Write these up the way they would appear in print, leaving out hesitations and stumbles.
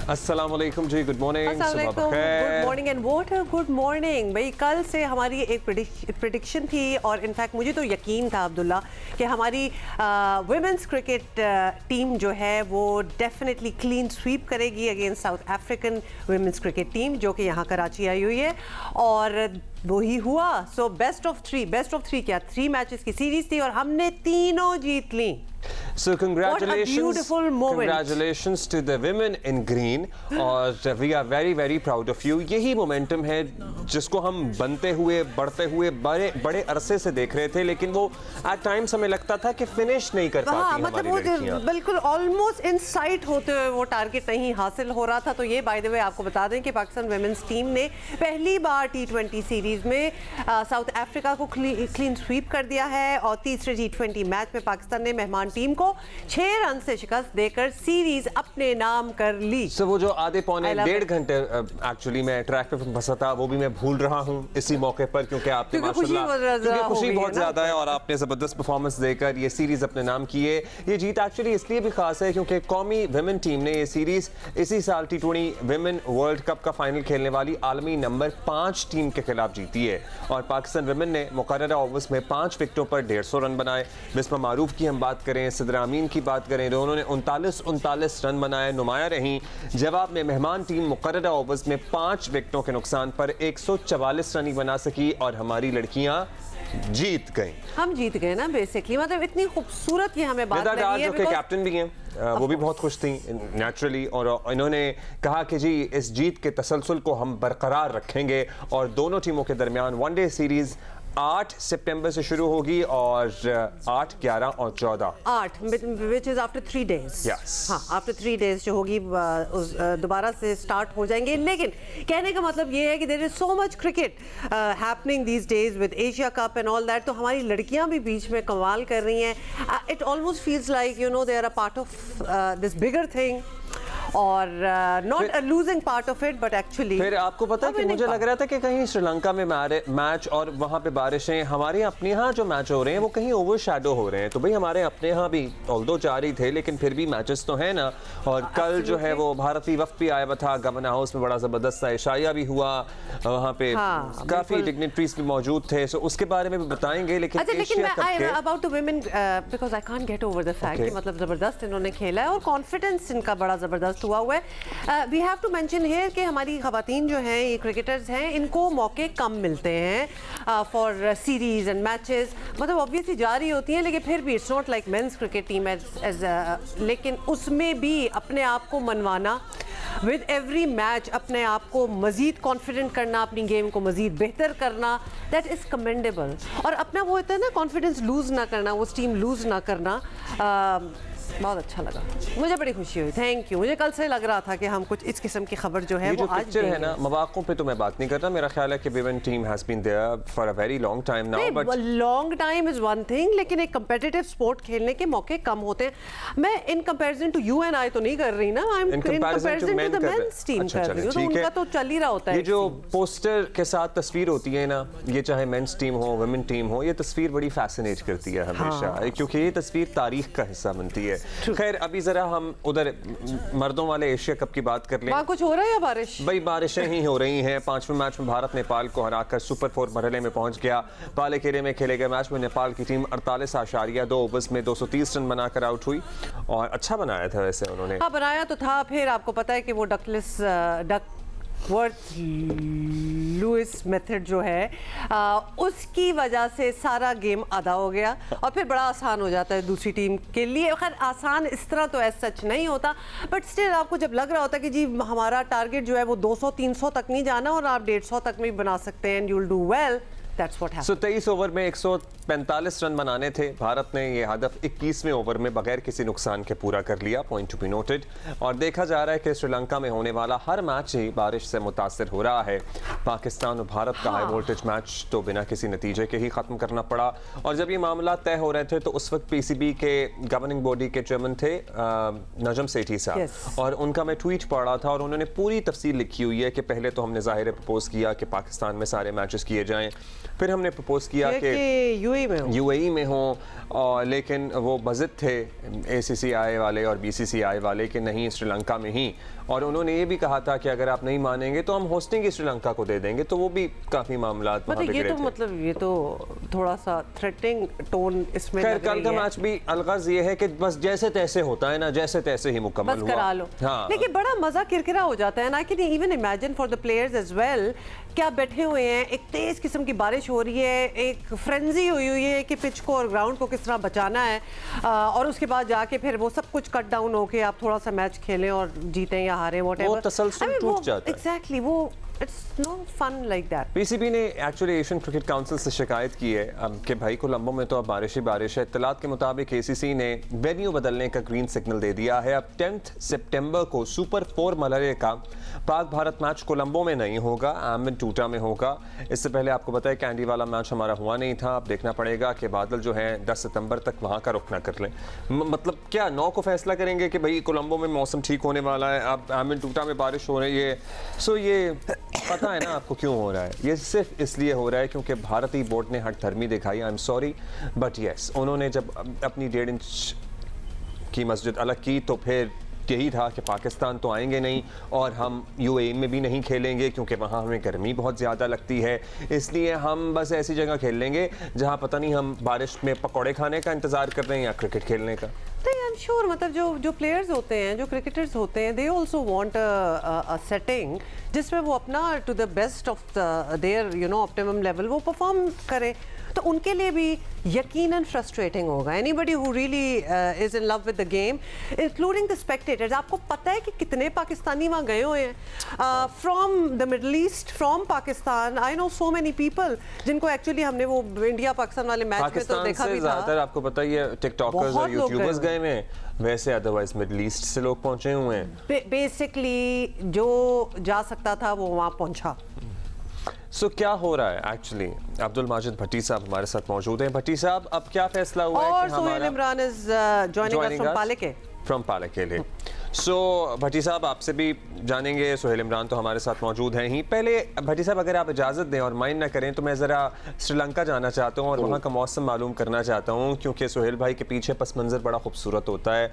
अस्सलाम वालेकुम जी, good morning. Good morning and what a good morning. भाई कल से हमारी एक प्रेडिक्शन थी और इनफैक्ट मुझे तो यकीन था अब्दुल्ला कि हमारी वुमेंस क्रिकेट टीम जो है वो डेफिनेटली क्लीन स्वीप करेगी against south African women's cricket team जो कि यहाँ कराची आई हुई है और वही हुआ। सो बेस्ट ऑफ थ्री क्या 3 मैचेस की सीरीज थी और हमने तीनों जीत ली। So congratulations to the women in green और we are very proud of you। यही मोमेंटम है जिसको हम बनते हुए बढ़ते हुए बड़े अरसे से देख रहे थे, लेकिन वो एट टाइम्स हमें लगता था कि फिनिश नहीं कर पाती मतलब वो बिल्कुल ऑलमोस्ट इन साइट होते हुए वो टारगेट नहीं हासिल हो रहा था। तो ये बाय द वे आपको बता दें कि पाकिस्तान वुमेन्स टीम ने पहली बार T20 सीरीज में साउथ अफ्रीका को क्लीन स्वीप कर दिया है और तीसरे T20 मैच में पाकिस्तान ने मेहमान टीम को 6 रन से शिकस्त देकर सीरीज अपने नाम कर ली। So, वो जो आधे पौने 1.5 घंटे एक्चुअली मैं ट्रैक पे फंसा था वो भी मैं भूल रहा हूँ इसी मौके पर, क्योंकि आपने माशाल्लाह खुशी बहुत ज्यादा है और आपने जबरदस्त परफॉर्मेंस देकर ये सीरीज अपने नाम की है। ये जीत एक्चुअली इसलिए भी खास है क्योंकि कौमी विमेन टीम ने ये सीरीज इसी साल T20 विमेन वर्ल्ड कप का फाइनल खेलने वाली आलमी नंबर 5 टीम के खिलाफ जीती है और पाकिस्तान विमेन ने मुकर्ररा ओवर्स में 5 विकेटों पर 150 रन बनाए। बिस्मा मारूफ की हम बात करें, सिद्रा अमीन की बात करें, उन्होंने 39 रन बनाए, नुमाया रही। जवाब में मेहमान टीम मुकर्ररा ओवर्स में 5 विकेटों के नुकसान पर 144 रन ही बना सकी और हमारी लड़कियां जीत गईं। हम जीत गए ना बेसिकली, मतलब इतनी खूबसूरत ये हमें बात लगी है। जो कैप्टन भी हैं वो भी बहुत खुश थी नेचुरली और इन्होंने कहा कि जी इस जीत के तसलसल को हम बरकरार रखेंगे और दोनों टीमों के दरमियान वनडे सीरीज 8 सितंबर से शुरू होगी और 8, 11 और 14 विच इज आफ्टर 3 डेज। हाँ, आफ्टर 3 डेज जो होगी दोबारा से स्टार्ट हो जाएंगे। लेकिन कहने का मतलब ये है कि there is so much cricket happening these days with Asia cup and all that. तो हमारी लड़कियां भी बीच में कमाल कर रही हैं। It almost feels like you know they are a part of this bigger thing और not a losing part of it but actually. फिर आपको पता है कि मुझे लग रहा था कि कहीं श्रीलंका में मैच और वहाँ पे बारिशें, हमारे अपने यहाँ जो मैच हो रहे हैं वो कहीं ओवर शैडो हो रहे हैं। तो भाई हमारे अपने यहाँ भी ऑल्दो 4 ही थे लेकिन फिर भी मैचेस तो है ना। और कल जो है वो भारतीय वफ्द भी आया हुआ था, गवर्नर हाउस में बड़ा जबरदस्त इशाया भी हुआ, वहाँ पे काफी डिग्निटरीज भी मौजूद थे। सो उसके बारे में भी बताएंगे। लेकिन about the women because I can't get over the fact कि मतलब जबरदस्त इन्होंने खेला है और कॉन्फिडेंस इनका बड़ा जबरदस्त हुआ है। We have to mention here कि हमारी खवातीन जो हैं, ये क्रिकेटर्स हैं, इनको मौके कम मिलते हैं फॉर सीरीज एंड मैचेस। मतलब ऑब्वियसली जा रही होती हैं लेकिन फिर भी it's not like men's cricket team लेकिन उसमें भी अपने आप को मनवाना विद एवरी मैच, अपने आप को मजीद कॉन्फिडेंट करना, अपनी गेम को मजीद बेहतर करना, दैट इज़ कमेंडेबल। और अपना वो होता है ना कॉन्फिडेंस लूज ना करना, वो स्टीम लूज ना करना। बहुत अच्छा लगा, मुझे बड़ी खुशी हुई। Thank you. मुझे कल से लग रहा था कि हम कुछ इस किस्म की खबर जो है वो आज पिक्चर है ना, मवाकों पे तो मैं बात नहीं करता। मेरा ख्याल है कि women team has been there for a very long time now, but long time is one thing, लेकिन एक कंपेटिटिव स्पोर्ट खेलने के मौके कम होते हैं। मैं in comparison to you and I तो नहीं कर रही ना, I am in comparison to the men's team कर रही हूं। तो उनका तो चल ही रहा होता है। ये जो पोस्टर के साथ तस्वीर होती है ना, ये चाहे मेंस टीम हो वुमेन टीम हो, ये तस्वीर बड़ी फैसिनेट करती है हमेशा, क्योंकि ये तस्वीर तारीख का हिस्सा बनती है। खैर अभी जरा हम उधर मर्दों वाले एशिया कप की बात कर लें। वहाँ कुछ हो रहा है या बारिश? भाई बारिशें ही हो रही हैं। 5वें मैच में भारत नेपाल को हराकर सुपर 4 मरहले में पहुंच गया। पालेकेरे में खेले गए मैच में नेपाल की टीम 48.2 ओवर्स में 230 रन बनाकर आउट हुई और अच्छा बनाया था वैसे उन्होंने। हाँ बनाया तो था। फिर आपको पता है कि वो डकवर्थ लुइस मेथड जो है उसकी वजह से सारा गेम आधा हो गया और फिर बड़ा आसान हो जाता है दूसरी टीम के लिए। खैर आसान इस तरह तो ऐसा सच नहीं होता, बट स्टिल आपको जब लग रहा होता है कि जी हमारा टारगेट जो है वो 200-300 तक नहीं जाना और आप 150 तक भी बना सकते हैं, and you will do well. That's what happened. 23 over में 145 रन बनाने थे। भारत ने ये हदफ 21वें ओवर में बगैर किसी नुकसान के पूरा कर लिया, पॉइंट टू बी नोटेड। और देखा जा रहा है कि श्रीलंका में होने वाला हर मैच ही बारिश से मुतासर हो रहा है। पाकिस्तान और भारत का हाई वोल्टेज मैच तो बिना किसी नतीजे के ही ख़त्म करना पड़ा। और जब ये मामला तय हो रहे थे तो उस वक्त PCB के गवर्निंग बॉडी के चेयरमैन थे नजम सेठी साहब, और उनका मैं ट्वीट पढ़ रहा था और उन्होंने पूरी तफसील लिखी हुई है कि पहले तो हमने ज़ाहिर प्रपोज किया कि पाकिस्तान में सारे मैचेस किए जाएँ, फिर हमने प्रपोज किया कि यूएई में हो और लेकिन वो बज़िद थे ACCI वाले और BCCI वाले कि नहीं श्रीलंका में ही, और उन्होंने ये भी कहा था कि अगर आप नहीं मानेंगे तो हम होस्टिंग ही श्रीलंका को दे देंगे, तो वो भी काफ़ी मामला ये तो मतलब ये तो थोड़ा सा थ्रेटनिंग टोन इसमें लग रही है। कल का मैच भी अलगज़ ये है कि बस जैसे तैसे होता है ना, जैसे तैसे ही मुकम्मल हुआ, करा लो। हाँ। लेकिन बड़ा मजा किरकिरा हो जाता है ना, I can even imagine for the players as well, क्या बैठे हुए हैं, एक तेज किस्म की बारिश हो रही है, एक फ्रेंजी हुई है कि पिच को और ग्राउंड को किस तरह बचाना है, और उसके बाद जाके फिर वो सब कुछ कट डाउन होके आप थोड़ा सा मैच खेलें और जीतें या हारें, व्हाटएवर, तसलसल टूट जाता है। एग्जैक्टली, वो It's no fun like that. PCB ने एक्चुअली एशियन क्रिकेट काउंसिल से शिकायत की है कि भाई कोलंबो में तो अब बारिश ही बारिश है। इत्तलात के मुताबिक ACC ने वेन्यू बदलने का ग्रीन सिग्नल दे दिया है। अब 10 सितंबर को सुपर 4 मलरे का पाक भारत मैच कोलंबो में नहीं होगा, एमिन टूटा में होगा। इससे पहले आपको पता है कैंडी वाला मैच हमारा हुआ नहीं था। अब देखना पड़ेगा कि बादल जो है 10 सितंबर तक वहाँ का रुख ना कर लें। मतलब क्या 9 को फैसला करेंगे कि भाई कोलंबो में मौसम ठीक होने वाला है, अब एमिन टूटा में बारिश हो रही है। सो ये पता है ना आपको क्यों हो रहा है, ये सिर्फ इसलिए हो रहा है क्योंकि भारतीय बोर्ड ने हठधर्मी दिखाई। I am sorry but yes, उन्होंने जब अपनी 1.5 इंच की मस्जिद अलग की तो फिर यही था कि पाकिस्तान तो आएंगे नहीं और हम UAE में भी नहीं खेलेंगे क्योंकि वहाँ हमें गर्मी बहुत ज़्यादा लगती है, इसलिए हम बस ऐसी जगह खेल लेंगे जहाँ पता नहीं हम बारिश में पकौड़े खाने का इंतज़ार कर रहे हैं या क्रिकेट खेलने का। आई एम श्योर, मतलब जो प्लेयर्स होते हैं, जो क्रिकेटर्स होते हैं, they also want a setting जिसमें वो अपना to the best of their optimum level वो परफॉर्म करें, तो उनके लिए भी यकीनन फ्रस्ट्रेटिंग होगा। Anybody who really is in love with the game, including the spectators. आपको पता है कि कितने पाकिस्तानी वहाँ गए हुए हैं from the middle east, from Pakistan. I know so many people जिनको एक्चुअली हमने वो इंडिया पाकिस्तान वाले मैच में तो देखा भी था। आपको पता ही है टिकटॉकर्स और यूट्यूबर्स गए हुए हैं, वैसे अदरवाइज मिडल ईस्ट से लोग पहुंचे हुए हैं। बेसिकली जो जा सकता था वो वहाँ पहुंचा। सो क्या हो रहा है एक्चुअली? अब्दुल माजिद भट्टी साहब हमारे साथ मौजूद हैं। भट्टी साहब, अब क्या फैसला हुआ है कि Sohail Imran is joining us from Paleke, from Paleke. So Bhatti sahab आपसे भी जानेंगे, सोहेल इमरान तो हमारे साथ मौजूद हैं ही। पहले भट्टी साहब अगर आप इजाज़त दें और माइंड ना करें तो मैं ज़रा श्रीलंका जाना चाहता हूँ और वहाँ का मौसम मालूम करना चाहता हूँ क्योंकि सोहेल भाई के पीछे पस मंज़र बड़ा खूबसूरत होता है।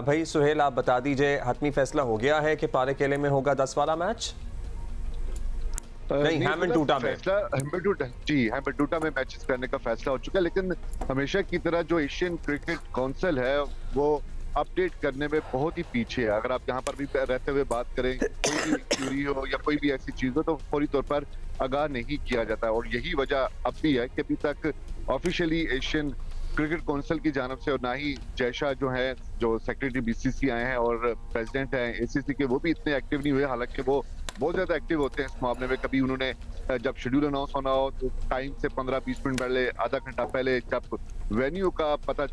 भाई सोहेल, आप बता दीजिए, हतमी फैसला हो गया है कि पालेके में होगा 10 वाला मैच? नहीं, हैम्बनटूटा में हैम्बनटूटा में मैचेस करने का फैसला हो चुका है, लेकिन हमेशा की तरह जो एशियन क्रिकेट काउंसिल है वो अपडेट करने में बहुत ही पीछे है। अगर आप यहाँ पर भी रहते हुए बात करें, कोई भी क्यूरी हो या कोई भी ऐसी चीज हो तो फौरी तौर पर आगाह नहीं किया जाता, और यही वजह अब भी है कि अभी तक ऑफिशियली एशियन क्रिकेट काउंसिल की जानब से और ना ही जयशाह जो है, जो सेक्रेटरी BCCI आए हैं और प्रेसिडेंट हैं ACC के, वो भी इतने एक्टिव नहीं हुए। हालांकि वो बहुत ज्यादा एक्टिव होते हैं इस मामले में। कभी उन्होंने जब शेड्यूल अनाउंस होना हो तो टाइम से 15-20 मिनट पहले, आधा घंटा पहले, जब वेन्यू का पता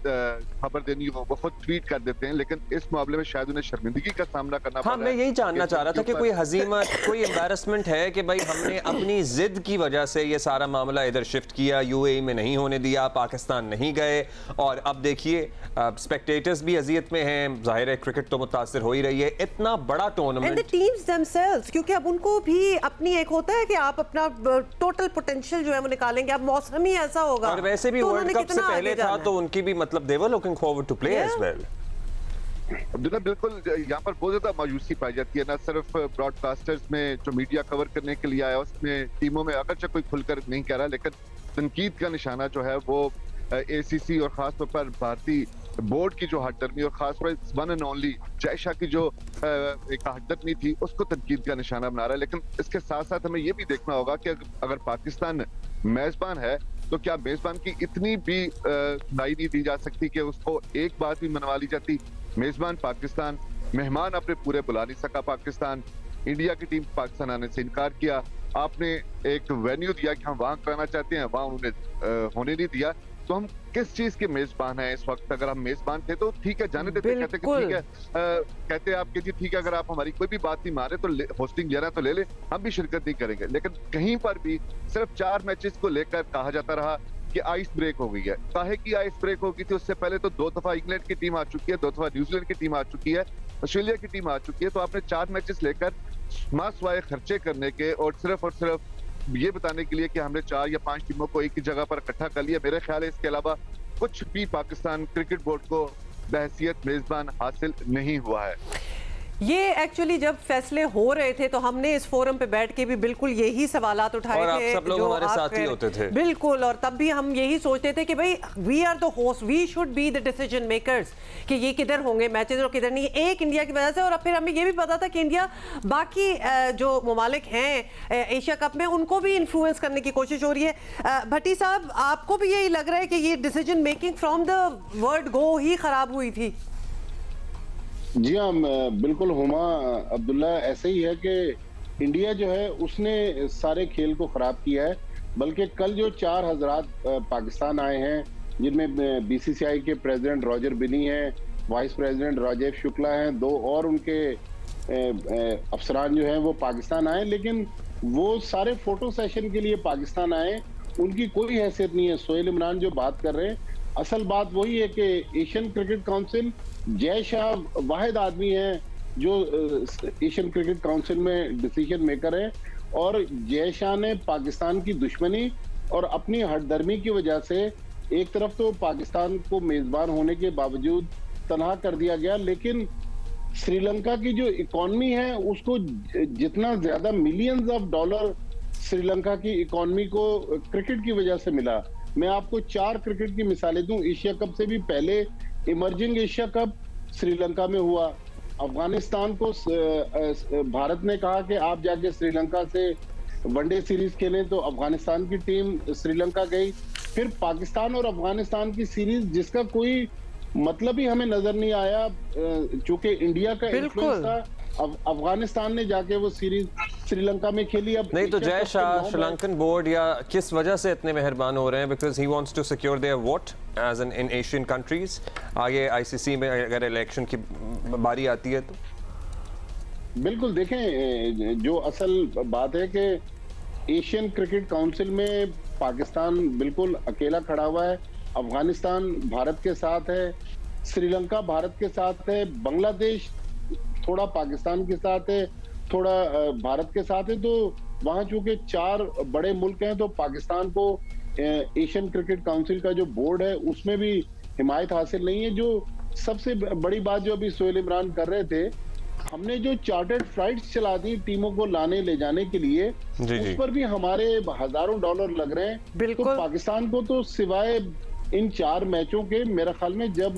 खबर देनी हो वो खुद ट्वीट कर देते हैं, लेकिन इस मामले में शायद उन्हें शर्मिंदगी का सामना करना पड़ा। मैं यही जानना चाह रहा था कि कोई हजीमत, कोई एम्बैरसमेंट है कि भाई हमने अपनी जिद की वजह से ये सारा मामला इधर शिफ्ट किया, UAE में नहीं होने दिया, पाकिस्तान नहीं गए, और अब देखिए स्पेक्टेटर्स भी अजियत में हैं। जाहिर है क्रिकेट तो मुतासिर हो ही रही है, इतना बड़ा टूर्नामेंट। टीम्स देमसेल्व्स, क्योंकि अब उनको भी अपनी एक होता है कि आप अपना टोटल पोटेंशियल जो है वो निकालेंगे। अब मौसम ही ऐसा होगा, और वैसे भी वर्ल्ड कप से पहले था तो उनकी भी मतलब they were looking forward to play as well. Abdullah, बिल्कुल यहाँ पर बहुत ज्यादा मायूसी पाई जाती है, ना सिर्फ ब्रॉडकास्टर्स में जो मीडिया कवर करने के लिए आया उसमें टीमों में अगरचे कोई खुलकर नहीं कह रहा, लेकिन तनकीद का निशाना जो है वो ACC और खासतौर पर भारतीय बोर्ड की जो हठधर्मी और खासतौर पर वन एंड ओनली जयशाह की जो एक हठधर्मी थी उसको तनकीद का निशाना बना रहा है। लेकिन इसके साथ साथ हमें ये भी देखना होगा कि अगर पाकिस्तान मेजबान है तो क्या मेजबान की इतनी भी सुनाई नहीं दी जा सकती कि उसको एक बात भी मनवा ली जाती। मेजबान पाकिस्तान, मेहमान अपने पूरे बुला नहीं सका पाकिस्तान, इंडिया की टीम पाकिस्तान आने से इनकार किया, आपने एक वेन्यू दिया कि हम वहां कराना चाहते हैं, वहां उन्होंने होने नहीं दिया। तो हम किस चीज के मेजबान हैं इस वक्त? अगर हम मेजबान थे तो ठीक है, जाने देते, कहते कि ठीक है, कहते आप कि जी ठीक है, अगर आप हमारी कोई भी बात नहीं मारे तो होस्टिंग लेना तो ले ले, हम भी शिरकत नहीं करेंगे। लेकिन कहीं पर भी सिर्फ 4 मैचेस को लेकर कहा जाता रहा कि आइस ब्रेक हो गई है। काहे की आइस ब्रेक हो गई थी? उससे पहले तो 2 दफा इंग्लैंड की टीम आ चुकी है, 2 दफा न्यूजीलैंड की टीम आ चुकी है, ऑस्ट्रेलिया की टीम आ चुकी है। तो आपने 4 मैचेस लेकर मासवाए खर्चे करने के और सिर्फ ये बताने के लिए कि हमने 4 या 5 टीमों को एक ही जगह पर इकट्ठा कर लिया। मेरे ख्याल है इसके अलावा कुछ भी पाकिस्तान क्रिकेट बोर्ड को बहैसियत मेजबान हासिल नहीं हुआ है। ये एक्चुअली जब फैसले हो रहे थे तो हमने इस फोरम पे बैठ के भी बिल्कुल यही सवालात उठाए और थे, सब लोग हमारे साथ ही होते थे। बिल्कुल, और तब भी हम यही सोचते थे कि भाई we are the host, we should be the decision makers, कि ये किधर होंगे मैचेस और किधर नहीं, एक इंडिया की वजह से। और फिर हमें ये भी पता था कि इंडिया बाकी जो ममालिक हैं एशिया कप में उनको भी इन्फ्लुएंस करने की कोशिश हो रही है। भट्टी साहब, आपको भी यही लग रहा है कि ये decision making from the word go ही खराब हुई थी? जी हाँ, बिल्कुल हुमा अब्दुल्ला, ऐसे ही है कि इंडिया जो है उसने सारे खेल को खराब किया है। बल्कि कल जो 4 हजरात पाकिस्तान आए हैं, जिनमें बीसीसीआई के प्रेसिडेंट रॉजर बिनी हैं, वाइस प्रेसिडेंट राजेश शुक्ला हैं, 2 और उनके अफसरान जो हैं वो पाकिस्तान आए, लेकिन वो सारे फोटो सेशन के लिए पाकिस्तान आए, उनकी कोई हैसियत नहीं है। सोहेल इमरान जो बात कर रहे हैं, असल बात वही है कि Asian cricket council, Jay Shah वाहिद आदमी हैं जो एशियन क्रिकेट काउंसिल में डिसीजन मेकर है, और जय शाह ने पाकिस्तान की दुश्मनी और अपनी हटदर्मी की वजह से एक तरफ तो पाकिस्तान को मेजबान होने के बावजूद तनहा कर दिया गया, लेकिन श्रीलंका की जो इकॉनमी है उसको जितना ज्यादा मिलियंस ऑफ डॉलर श्रीलंका की इकॉनमी को क्रिकेट की वजह से मिला। मैं आपको 4 क्रिकेट की मिसालें दूं। एशिया कप से भी पहले इमर्जिंग एशिया कप श्रीलंका में हुआ। अफगानिस्तान को भारत ने कहा कि आप जाके श्रीलंका से वनडे सीरीज खेलें, तो अफगानिस्तान की टीम श्रीलंका गई। फिर पाकिस्तान और अफगानिस्तान की सीरीज जिसका कोई मतलब ही हमें नजर नहीं आया, चूंकि इंडिया का इन्फ्लुएंस था। अफगानिस्तान ने जाके वो सीरीज श्रीलंका में खेली। अब नहीं तो जय शाह श्रीलंकन बोर्ड या किस वजह से इतने मेहरबान हो रहे हैं? Because he wants to secure their vote as an in Asian countries. आगे आईसीसी में अगर इलेक्शन की बारी आती है तो बिल्कुल देखें, जो असल बात है कि एशियन क्रिकेट काउंसिल में पाकिस्तान बिल्कुल अकेला खड़ा हुआ है। अफगानिस्तान भारत के साथ है, श्रीलंका भारत के साथ है, बांग्लादेश थोड़ा पाकिस्तान के साथ है, थोड़ा भारत के साथ है। तो वहां चूंकि 4 बड़े मुल्क हैं, तो पाकिस्तान को एशियन क्रिकेट काउंसिल का जो बोर्ड है उसमें भी हिमायत हासिल नहीं है। जो सबसे बड़ी बात जो अभी सोहेल इमरान कर रहे थे, हमने जो चार्टर्ड फ्लाइट्स चला दी टीमों को लाने ले जाने के लिए, उस पर भी हमारे हजारों डॉलर लग रहे हैं। तो पाकिस्तान को तो सिवाय इन 4 मैचों के, मेरा ख्याल में जब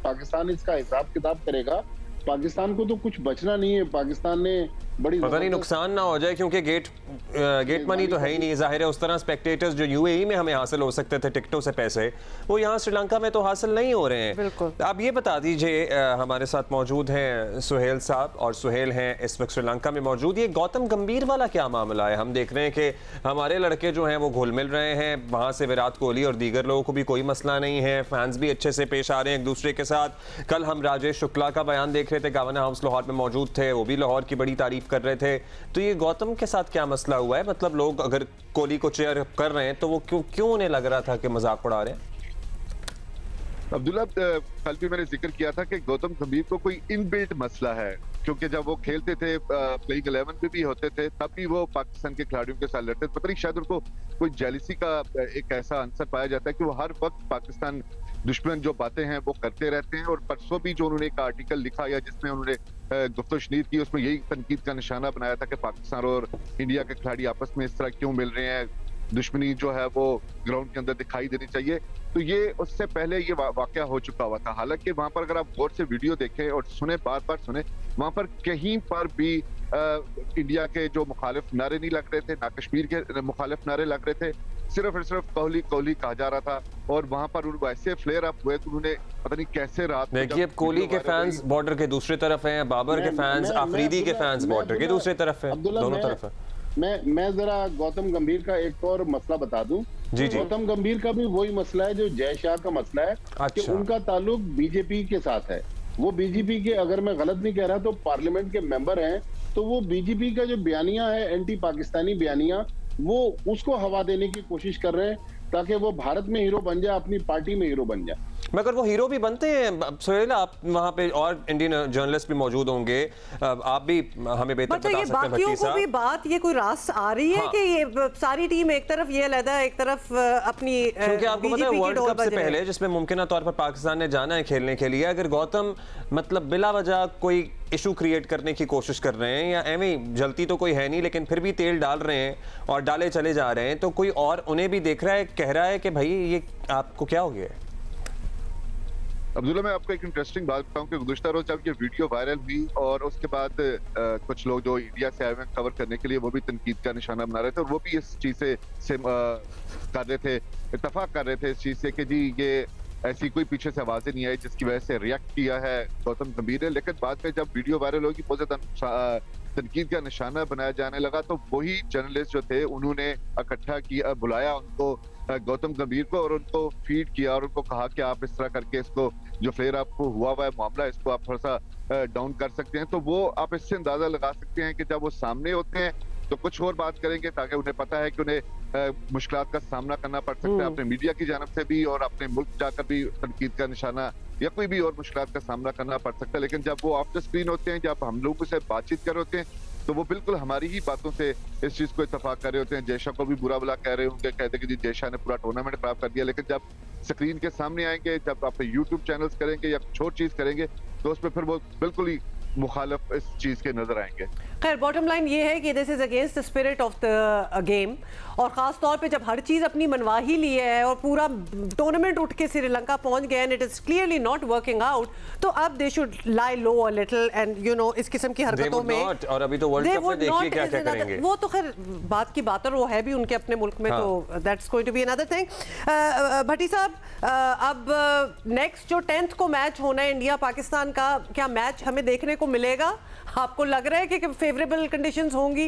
पाकिस्तान इसका हिसाब किताब करेगा, पाकिस्तान को तो कुछ बचना नहीं है। पाकिस्तान ने बड़ी पता नहीं नुकसान ना हो जाए, क्योंकि गेट मनी तो है ही नहीं। जाहिर है उस तरह स्पेक्टेटर्स जो यूएई में हमें हासिल हो सकते थे टिकटों से पैसे, वो यहाँ श्रीलंका में तो हासिल नहीं हो रहे हैं। आप ये बता दीजिए, हमारे साथ मौजूद हैं सुहेल साहब, और सुहेल हैं इस वक्त श्रीलंका में मौजूद। ये गौतम गंभीर वाला क्या मामला है? हम देख रहे हैं कि हमारे लड़के जो हैं वो घुल मिल रहे हैं, वहाँ से विराट कोहली और दीगर लोगों को भी कोई मसला नहीं है, फैंस भी अच्छे से पेश आ रहे हैं एक दूसरे के साथ। कल हम राजेश शुक्ला का बयान देख रहे थे, गवर्नर हाउस लाहौर में मौजूद थे, वो भी लाहौर की बड़ी तारीफ कर रहे थे। तो ये गौतम के साथ क्या मसला हुआ है? मतलब लोग अगर कोहली को चेयर कर रहे हैं तो वो क्यों उन्हें लग रहा था कि मजाक उड़ा रहे हैं? अब्दुल्ला, कल भी मैंने जिक्र किया था कि गौतम गंभीर को कोई इनबिल्ट मसला है, क्योंकि जब वो खेलते थे प्लेइंग 11 में भी होते थे, तब भी वो पाकिस्तान के खिलाड़ियों के साथ लड़ते थे। पता नहीं, शायद उनको कोई जेलिसी का एक ऐसा आंसर पाया जाता है कि वो हर वक्त पाकिस्तान दुश्मन जो बातें हैं वो करते रहते हैं। और परसों भी जो उन्होंने एक आर्टिकल लिखा या जिसमें उन्होंने गुफ्तशनीद की, उसमें यही तनकीद का निशाना बनाया था कि पाकिस्तान और इंडिया के खिलाड़ी आपस में इस तरह क्यों मिल रहे हैं, दुश्मनी जो है वो ग्राउंड के अंदर दिखाई देनी चाहिए। तो ये उससे पहले ये वाकया हो चुका हुआ था। हालांकि वहां पर अगर आप गौर से वीडियो देखें और सुने, बार बार सुने, वहां पर कहीं पर भी इंडिया के जो मुखालिफ नारे नहीं लग रहे थे, ना कश्मीर के मुखालिफ नारे लग रहे थे, सिर्फ और सिर्फ कोहली कोहली कहा जा रहा था। और वहां पर वैसे फ्लेयर अप हुए तो उन्होंने पता नहीं कैसे रात देखिए, कोहली के फैंस बॉर्डर के दूसरी तरफ हैं, बाबर के फैंस, अफरीदी के फैंस बॉर्डर के दूसरी तरफ हैं, दोनों तरफ है। मैं जरा गौतम गंभीर का एक और मसला बता दूं। गौतम गंभीर का भी वही मसला है जो जय शाह का मसला है। कि उनका ताल्लुक बीजेपी के साथ है। वो बीजेपी के, अगर मैं गलत नहीं कह रहा तो पार्लियामेंट के मेंबर हैं, तो वो बीजेपी का जो बयानिया है, एंटी पाकिस्तानी बयानिया, वो उसको हवा देने की कोशिश कर रहे हैं ताकि वो भारत में हीरो बन जाए, अपनी पार्टी में हीरो बन जाए। मगर वो हीरो भी बनते हैं सोहेल, आप वहाँ पे और इंडियन जर्नलिस्ट भी मौजूद होंगे, आप भी हमें बेहतर बता सकते हैं। बाकियों को भी बात ये कोई रास आ रही है कि ये सारी टीम एक तरफ ये अलग एक तरफ अपनी, क्योंकि आपको पता है वर्ल्ड कप से पहले जिसमें मुमकिन तौर पर पाकिस्तान ने जाना है खेलने के लिए, अगर गौतम मतलब बिला वजह कोई इशू क्रिएट करने की कोशिश कर रहे हैं या एवं जलती तो कोई है नहीं लेकिन फिर भी तेल डाल रहे हैं और डाले चले जा रहे हैं, तो कोई और उन्हें भी देख रहा है, कह रहा है कि भाई ये आपको क्या हो गया है? अब्दुल्ला, मैं आपको एक इंटरेस्टिंग बात बताऊं कि गुज़श्ता रोज जब ये वीडियो वायरल हुई और उसके बाद कुछ लोग जो इंडिया से आए हुए कवर करने के लिए वो भी तनकीद का निशाना बना रहे थे और वो भी इस चीज से कर रहे थे, इत्तफाक कर रहे थे इस चीज से कि जी ये ऐसी कोई पीछे से आवाजें नहीं आई जिसकी वजह से रिएक्ट किया है गौतम गंभीर ने। लेकिन बाद में जब वीडियो वायरल होगी बहुत ज्यादा तनकीद का निशाना बनाया जाने लगा, तो वही जर्नलिस्ट जो थे उन्होंने इकट्ठा किया, बुलाया उनको गौतम गंभीर को और उनको फीड किया और उनको कहा कि आप इस तरह करके इसको जो फ्लेयर आपको हुआ है मामला, इसको आप थोड़ा सा डाउन कर सकते हैं। तो वो आप इससे अंदाजा लगा सकते हैं कि जब वो सामने होते हैं तो कुछ और बात करेंगे ताकि उन्हें पता है कि उन्हें मुश्किलात का सामना करना पड़ सकता है अपने मीडिया की जानब से भी और अपने मुल्क जाकर भी तनकीद का निशाना या कोई भी और मुश्किलात का सामना करना पड़ सकता है। लेकिन जब वो ऑफ द स्क्रीन होते हैं, जब हम लोगों से बातचीत कर रहे होते हैं, तो वो बिल्कुल हमारी ही बातों से इस चीज को इत्तफाक कर रहे होते हैं। जयशा को भी बुरा भला कह रहे होंगे, कहते कि जी जयशा ने पूरा टूर्नामेंट खराब कर दिया। लेकिन जब स्क्रीन के सामने आएंगे, जब आप यूट्यूब चैनल्स करेंगे या कुछ और चीज करेंगे, तो उस पर फिर वो बिल्कुल ही मुखालिफ इस चीज के नजर आएंगे। खैर बॉटम लाइन ये है कि this is against the spirit of the game, और खास तौर पे जब हर चीज अपनी मनवा ही ली है और पूरा टूर्नामेंट उठ के श्रीलंका पहुंच गए and it is clearly not working out, तो अब they should lie low a little and you know इस किस्म की हरकतों में। और अभी तो वर्ल्ड कप में देखिए क्या क्या करेंगे। वो तो खैर बात की बात, और वो है भी उनके अपने मुल्क में, तो that's going to be another thing. Bhatti sahab, अब नेक्स्ट जो 10th को मैच होना है इंडिया पाकिस्तान का, क्या मैच हमें देखने को मिलेगा? आपको लग रहा है कि फेवरेबल कंडीशंस होंगी?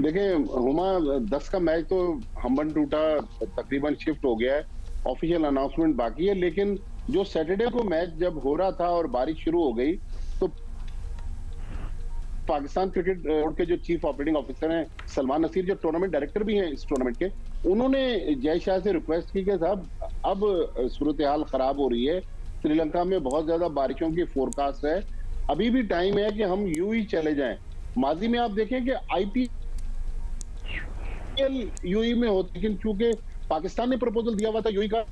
देखिए हुमा, 10 का मैच तो हम्बन टूटा तकरीबन शिफ्ट हो गया है, ऑफिशियल अनाउंसमेंट बाकी है। लेकिन जो सैटरडे को मैच जब हो रहा था और बारिश शुरू हो गई, तो पाकिस्तान क्रिकेट बोर्ड के जो चीफ ऑपरेटिंग ऑफिसर हैं सलमान नसीर, जो टूर्नामेंट डायरेक्टर भी हैं इस टूर्नामेंट के, उन्होंने जय शाह से रिक्वेस्ट की कि साहब अब सूरत हाल खराब हो रही है, श्रीलंका में बहुत ज्यादा बारिशों की फोरकास्ट है, अभी भी टाइम है कि हम यूएई चले जाएं। माजी में आप देखें कि आईपीएल यूएई में होती, लेकिन चूंकि पाकिस्तान ने प्रपोजल दिया हुआ था यूएई का,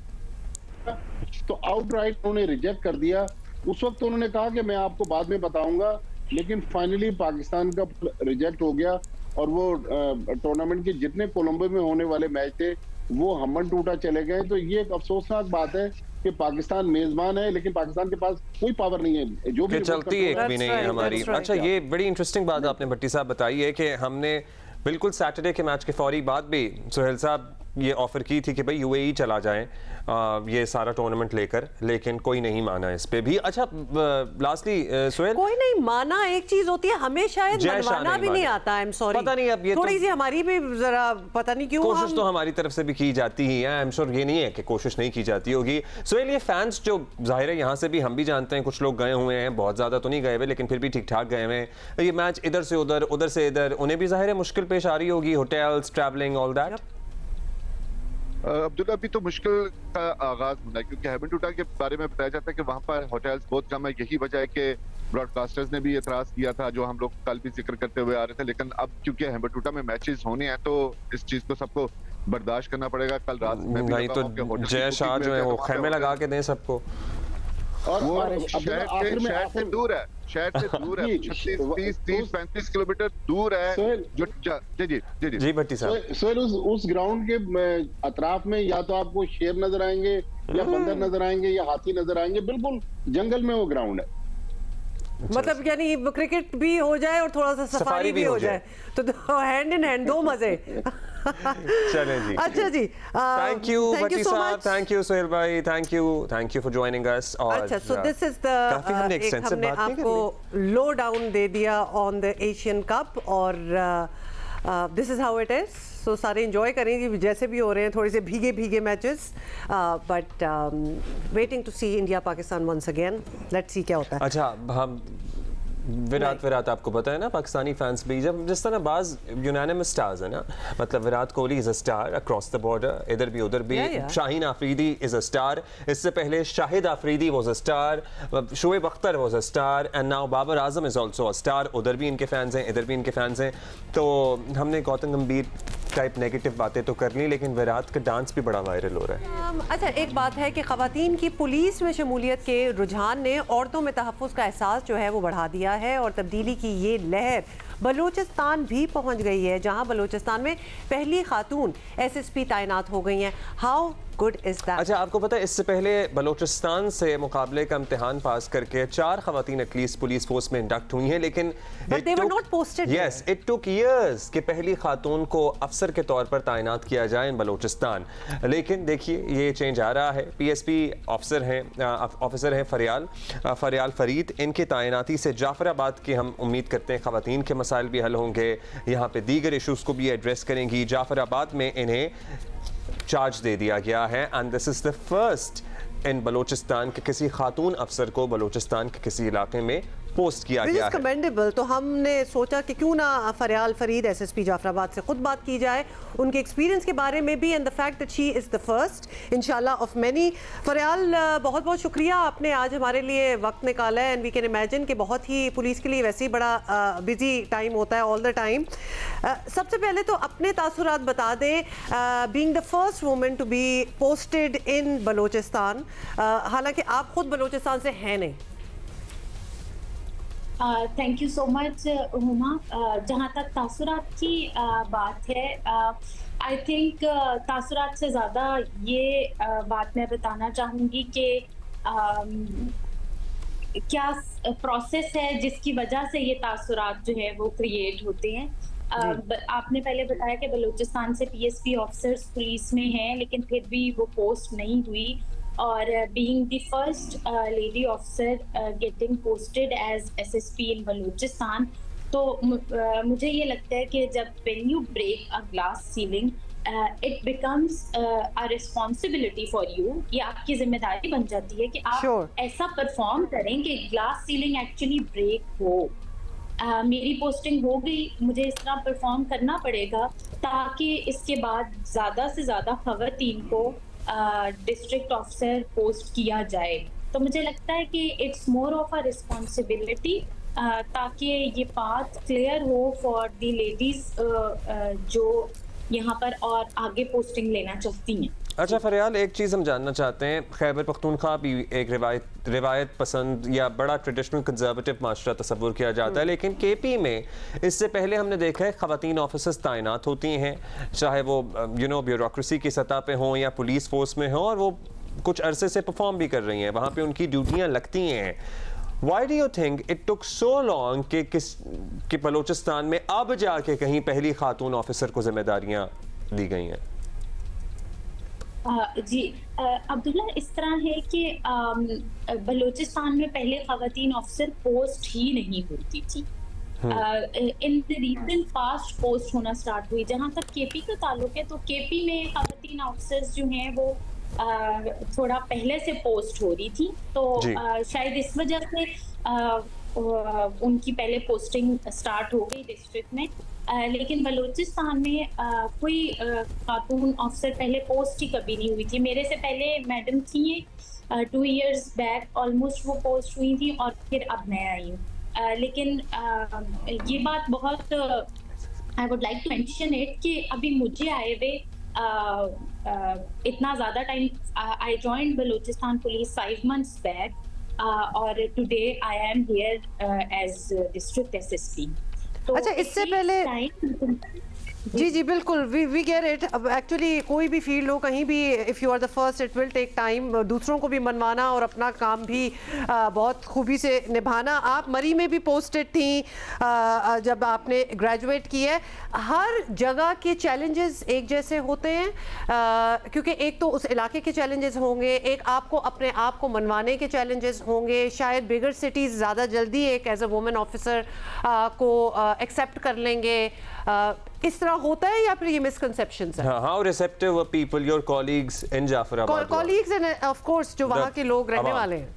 तो आउटराइट उन्होंने रिजेक्ट कर दिया। उस वक्त उन्होंने कहा कि मैं आपको बाद में बताऊंगा, लेकिन फाइनली पाकिस्तान का रिजेक्ट हो गया और वो टूर्नामेंट के जितने कोलंबो में होने वाले मैच थे वो हम्बन टूटा चले गए। तो ये एक अफसोसनाक बात है कि पाकिस्तान मेजबान है लेकिन पाकिस्तान के पास कोई पावर नहीं है जो भी चलती एक भी नहीं है हमारी। अच्छा, ये बड़ी इंटरेस्टिंग बात आपने भट्टी साहब बताई है कि हमने बिल्कुल सैटरडे के मैच के फौरी बाद भी सुहेल साहब ये ऑफर की थी कि भाई यूएई चला जाएं ये सारा टूर्नामेंट लेकर, लेकिन कोई नहीं माना इस पे भी। अच्छा लास्टली सुहेल, कोई नहीं माना एक चीज होती है, हमें शायद मनवाना भी नहीं आता। आई एम सॉरी, पता नहीं अब ये थोड़ी सी हमारी भी जरा पता नहीं क्यों कोशिश तो हमारी तरफ से भी की जाती ही है। आई एम श्योर ये नहीं है कि कोशिश नहीं की जाती होगी। सुहेल, ये फैंस जो जाहिर है यहाँ से भी हम भी जानते हैं कुछ लोग गए हुए हैं, बहुत ज्यादा तो नहीं गए हुए लेकिन फिर भी ठीक ठाक गए हुए हैं। ये मैच इधर से उधर, उधर से इधर, उन्हें भी जाहिर है मुश्किल पेश आ रही होगी, hotels, travelling, all that. Abdullah, अभी तो मुश्किल का आगाज होना है क्योंकि हम्बन टूटा के बारे में बताया जाता है कि वहाँ पर होटल्स बहुत कम है। यही वजह है कि ब्रॉडकास्टर्स ने भी एतराज किया था, जो हम लोग कल भी जिक्र करते हुए आ रहे थे। लेकिन अब क्योंकि हम्बन टूटा में मैचेस होने हैं तो इस चीज को सबको बर्दाश्त करना पड़ेगा। कल रात में नहीं तो जय शाह जो है वो खेमे लगा के दें सबको, और वो शहर से दूर है, शहर से दूर है, 36-30-35 किलोमीटर दूर है। जो जी भट्टी साहब, सोहेल उस ग्राउंड के अतराफ में या तो आपको शेर नजर आएंगे या बंदर नजर आएंगे या हाथी नजर आएंगे, बिल्कुल जंगल में वो ग्राउंड है। मतलब यानी क्रिकेट भी हो जाए और थोड़ा सा सफारी भी हो जाए, तो हैंड इन हैंड दो मजे। चलें जी, अच्छा जी, थैंक यू भट्टी साहब, थैंक यू सुहेल भाई, thank you for joining us. और अच्छा, सो दिस इज द, हमने आपको लो डाउन दे दिया ऑन द एशियन कप और this is how it is. So सारे एंजॉय करेंगे जैसे भी हो रहे हैं, थोड़े से भीगे भीगे matches, but waiting to see India Pakistan once again, let's see क्या होता है। अच्छा, हम विराट आपको पता है ना, पाकिस्तानी फैंस भी जब जिस तरह बाज यूनानिमस स्टार्स है ना, मतलब Virat Kohli is a star across the border, इधर भी उधर भी। Shaheen Afridi is a star, इससे पहले Shahid Afridi was a star, Shoaib Akhtar was a star, and now Babar Azam is also a star. उधर भी इनके फैंस हैं, इधर भी इनके फैंस हैं। तो हमने गौतम गंभीर टाइप नेगेटिव बातें तो कर ली, लेकिन विराट का डांस भी बड़ा वायरल हो रहा है। अच्छा, एक बात है कि ख़वातीन की पुलिस में शमूलियत के रुझान ने औरतों में तहफ़्फ़ुज़ का एहसास जो है वो बढ़ा दिया है और तब्दीली की ये लहर बलूचिस्तान भी पहुंच गई है, जहां बलूचिस्तान में पहली खातून SSP तैनात हो गई हैं। How good is that? अच्छा, आपको पता है इससे पहले बलूचिस्तान से मुकाबले का इम्तिहान पास करके 4 खवातीन एटलीस्ट पुलिस फोर्स में इंडक्ट हुई हैं, लेकिन यस इट टुक इयर्स कि पहली खातून को अफसर के तौर पर तैनात किया जाए इन बलूचिस्तान। लेकिन देखिए ये चेंज आ रहा है। PSP ऑफिसर हैं फरियाल फरीद, इनकी तैनाती से जाफराबाद की हम उम्मीद करते हैं खवातीन के मसाइल भी हल होंगे, यहाँ पे दीगर इशूज़ को भी एड्रेस करेंगी। जाफराबाद में इन्हें चार्ज दे दिया गया है and this is the first in Balochistan के किसी खातून अफसर को बलूचिस्तान के किसी इलाके में पोस्ट किया गया है। कमेंडेबल। तो हमने सोचा कि क्यों ना फरियाल फरीद SSP जाफराबाद से खुद बात की जाए, उनके एक्सपीरियंस के बारे में भी, and the fact that she is the first इंशाल्लाह ऑफ मैनी। फरियाल, बहुत बहुत शुक्रिया, आपने आज हमारे लिए वक्त निकाला है, एंड वी कैन इमेजिन कि बहुत ही पुलिस के लिए वैसे ही बड़ा बिजी टाइम होता है ऑल द टाइम। सबसे पहले तो अपने तासुरात बता दें, being the first woman to be posted in Balochistan, हालांकि आप खुद बलूचिस्तान से हैं नहीं। Thank you so much Huma. जहाँ तक तासुरात की बात है, आई थिंक तासुरात से ज़्यादा ये बात मैं बताना चाहूँगी कि क्या प्रोसेस है जिसकी वजह से ये तासुरात जो है वो क्रिएट होते हैं। आपने पहले बताया कि बलूचिस्तान से PSP ऑफिसर्स पुलिस में हैं, लेकिन फिर भी वो पोस्ट नहीं हुई, और being the first lady officer getting posted as SSP in Balochistan, तो मुझे ये लगता है कि जब when you break a glass ceiling it becomes a responsibility for you, ये आपकी जिम्मेदारी बन जाती है कि आप ऐसा परफॉर्म करें कि ग्लास सीलिंग एक्चुअली ब्रेक हो। मेरी पोस्टिंग हो गई, मुझे इस तरह परफॉर्म करना पड़ेगा ताकि इसके बाद ज़्यादा से ज़्यादा खवातीन को डिस्ट्रिक्ट ऑफिसर पोस्ट किया जाए। तो मुझे लगता है कि it's more of a responsibility ताकि ये पाथ क्लियर हो फॉर द लेडीज जो यहाँ पर और आगे पोस्टिंग लेना चाहती हैं। अच्छा फरियाल, एक चीज़ हम जानना चाहते हैं, खैबर पख्तूनख्वा भी एक रिवायत पसंद या बड़ा ट्रेडिशनल कंजर्वेटिव माशरा तस्वुर किया जाता है, लेकिन KP में इससे पहले हमने देखा है ख़वातीन ऑफिसर्स तैनात होती हैं, चाहे वो ब्यूरोक्रेसी की सतह पे हों या पुलिस फोर्स में हों, और वो कुछ अरसे से परफॉर्म भी कर रही हैं, वहाँ पे उनकी ड्यूटियाँ लगती हैं। Why do you think it took so long कि बलूचिस्तान में अब जाके कहीं पहली खातून ऑफिसर को जिम्मेदारियाँ दी गई हैं? जी अब्दुल्ला, इस तरह है कि बलूचिस्तान में पहले खवातीन ऑफिसर पोस्ट ही नहीं होती थी। In the recent past post होना स्टार्ट हुई। जहाँ तक KP का ताल्लुक है, तो KP में खवातीन ऑफिसर्स जो हैं वो थोड़ा पहले से पोस्ट हो रही थी, तो शायद इस वजह से उनकी पहले पोस्टिंग स्टार्ट हो गई डिस्ट्रिक्ट में। लेकिन बलूचिस्तान में कोई खातून ऑफिसर पहले पोस्ट ही कभी नहीं हुई थी। मेरे से पहले मैडम थी 2 years बैक ऑलमोस्ट वो पोस्ट हुई थी, और फिर अब मैं आई हूँ। लेकिन ये बात बहुत I would like to mention it कि अभी मुझे आए हुए इतना ज़्यादा time, I joined Balochistan police 5 months back, और today I am here as district SSP। अच्छा, इससे पहले जी बिल्कुल, वी गेट इट। अब एक्चुअली कोई भी फील्ड हो, कहीं भी, if you are the first it will take time, दूसरों को भी मनवाना और अपना काम भी बहुत खूबी से निभाना। आप मरी में भी पोस्टेड थी जब आपने ग्रेजुएट की है। हर जगह के चैलेंजेस एक जैसे होते हैं, क्योंकि एक तो उस इलाके के चैलेंजेस होंगे, एक आपको अपने आप को मनवाने के चैलेंजेस होंगे। शायद बिगर सिटीज़ ज़्यादा जल्दी एक एज अ वुमेन ऑफिसर को एक्सेप्ट कर लेंगे, इस तरह होता है, या फिर ये मिसकंसेप्शंस है? How receptive were people, your colleagues in Jafrabad? Colleagues end of course जो वहाँ के लोग रहने वाले हैं।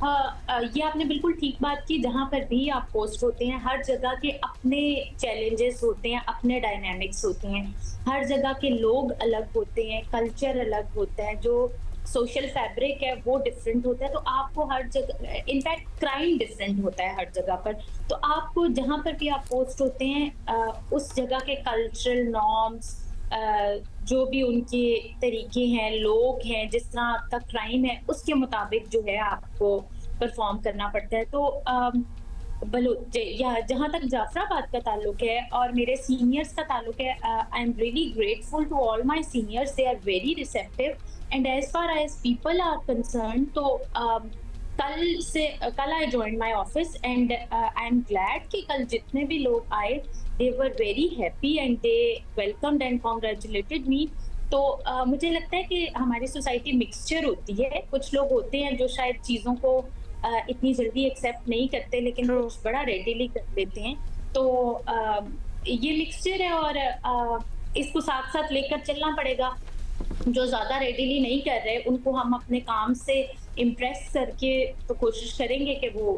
ये आपने बिल्कुल ठीक बात की। जहाँ पर भी आप पोस्ट होते हैं, हर जगह के अपने चैलेंजेस होते हैं, अपने डायनामिक्स होते हैं, हर जगह के लोग अलग होते हैं, कल्चर अलग होता है, जो सोशल फैब्रिक है वो डिफरेंट होता है। तो आपको हर जगह, इनफैक्ट क्राइम डिफरेंट होता है हर जगह पर, तो आपको जहाँ पर भी आप पोस्ट होते हैं उस जगह के कल्चरल नॉर्म्स, जो भी उनके तरीके हैं, लोग हैं, जिस तरह का क्राइम है उसके मुताबिक जो है आपको परफॉर्म करना पड़ता है। तो जहाँ तक जाफराबाद का ताल्लुक है और मेरे सीनियर्स का ताल्लुक है, I am really grateful to all my seniors, they are very receptive and as far as people are concern. तो कल I join my office and I am glad कि कल जितने भी लोग आए, they were very happy and they welcomed and congratulated me। तो मुझे लगता है कि हमारी सोसाइटी मिक्सचर होती है, कुछ लोग होते हैं जो शायद चीज़ों को इतनी जल्दी एक्सेप्ट नहीं करते, लेकिन कुछ बड़ा रेडिली कर लेते हैं। तो ये मिक्सचर है और इसको साथ साथ लेकर चलना पड़ेगा। जो ज़्यादा रेडिली नहीं कर रहे उनको हम अपने काम से इम्प्रेस करके तो कोशिश करेंगे कि वो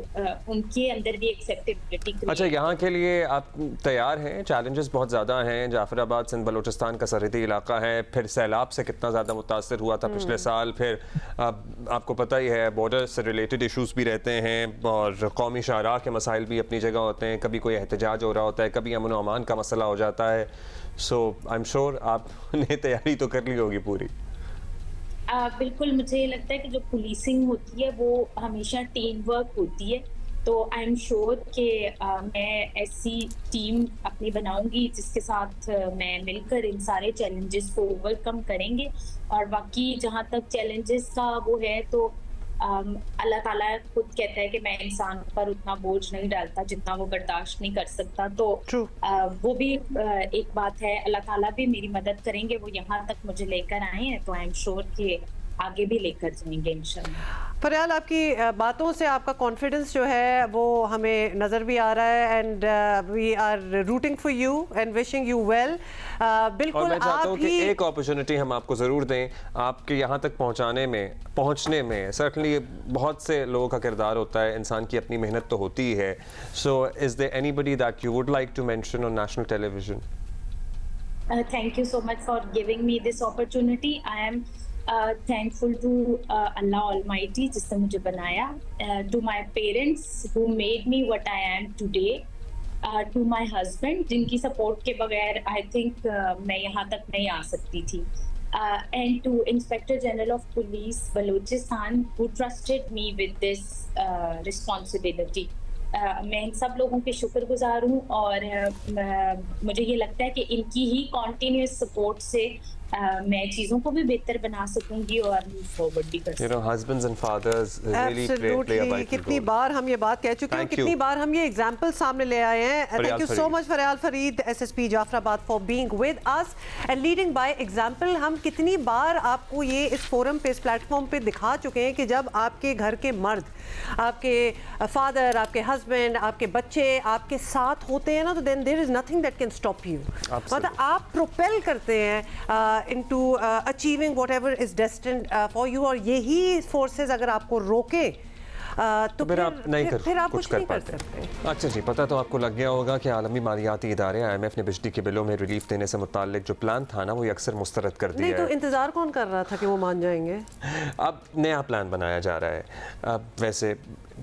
उनके अंदर भी एक्सेप्टेबिलिटी। अच्छा, यहाँ के लिए आप तैयार हैं? चैलेंजेस बहुत ज़्यादा हैं। जाफराबाद सिंध बलूचिस्तान का सरहदी इलाका है, फिर सैलाब से कितना ज़्यादा मुतासर हुआ था पिछले साल, फिर आपको पता ही है बॉर्डर से रिलेटेड इशूज़ भी रहते हैं और कौमी शाहराह के मसाइल भी अपनी जगह होते हैं, कभी कोई एहतजाज हो रहा होता है, कभी अमन व अमान का मसला हो जाता है। सो आई एम श्योर आपने तैयारी तो कर ली होगी पूरी। बिल्कुल, मुझे लगता है कि जो पुलिसिंग होती है वो हमेशा टीम वर्क होती है। तो आई एम श्योर कि मैं ऐसी टीम अपनी बनाऊंगी जिसके साथ मैं मिलकर इन सारे चैलेंजेस को ओवरकम करेंगे। और बाकी जहाँ तक चैलेंजेस का वो है, तो अल्लाह ताला खुद कहता है कि मैं इंसान पर उतना बोझ नहीं डालता जितना वो बर्दाश्त नहीं कर सकता। तो वो भी एक बात है, अल्लाह ताला भी मेरी मदद करेंगे। वो यहाँ तक मुझे लेकर आए हैं, तो आई एम श्योर कि आगे भी लेकर जाएंगे इंशाल्लाह। फरियाल, आपकी बातों से आपका कॉन्फिडेंस जो है वो हमें नज़र भी आ रहा है and we are rooting for you and wishing you well. बिल्कुल, और मैं चाहता हूँ कि एक अपॉर्चुनिटी हम आपको ज़रूर दें, आपके यहाँ तक पहुँचने में सर्टनली बहुत से लोगों का किरदार होता है, इंसान की अपनी मेहनत तो होती ही है। So is there anybody that you would like to mention on national television? Thank you so much for giving me this opportunity. I am thankful to Allah Almighty जिसने मुझे बनाया, to my parents who made me what I am today, to my husband जिनकी support के बगैर I think मैं यहाँ तक नहीं आ सकती थी, and to Inspector General of Police Balochistan who trusted me with this responsibility। मैं इन सब लोगों के शुक्रगुजार हूँ और मुझे ये लगता है कि इनकी ही कॉन्टिन्यूस सपोर्ट से मैं चीज़ों को भी बेहतर बना सकूंगी और मूव फॉरवर्ड भी कर सकूंगी। husbands and fathers really play a vital कितनी role। बार हम ये बात कह चुके हैं, कितनी बार हम ये एग्जांपल सामने ले आए हैं। Thank you so much Fariyal Farid, SSP Jafrabad, for being with us and leading by example. हम कितनी बार आपको ये इस फोरम पे, इस प्लेटफॉर्म पे दिखा चुके हैं कि जब आपके घर के मर्द, आपके फादर, आपके हस्बैंड, आपके बच्चे आपके साथ होते हैं ना, तो then there is nothing that can stop you. मतलब आप प्रोपेल करते हैं into achieving whatever is destined for you, और यही फोर्सेस अगर आपको रोके तो फिर आप कुछ नहीं कर सकते। अच्छा जी, पता तो आपको लग गया होगा कि आलमी मालियाती इदारे IMF ने बिजली के बिलों में रिलीफ देने से मुताल्लिक जो प्लान था ना, वो अक्सर मुस्तरद कर दिया है। नहीं तो इंतजार कौन कर रहा था कि वो मान जाएंगे? अब नया प्लान बनाया जा रहा है। अब वैसे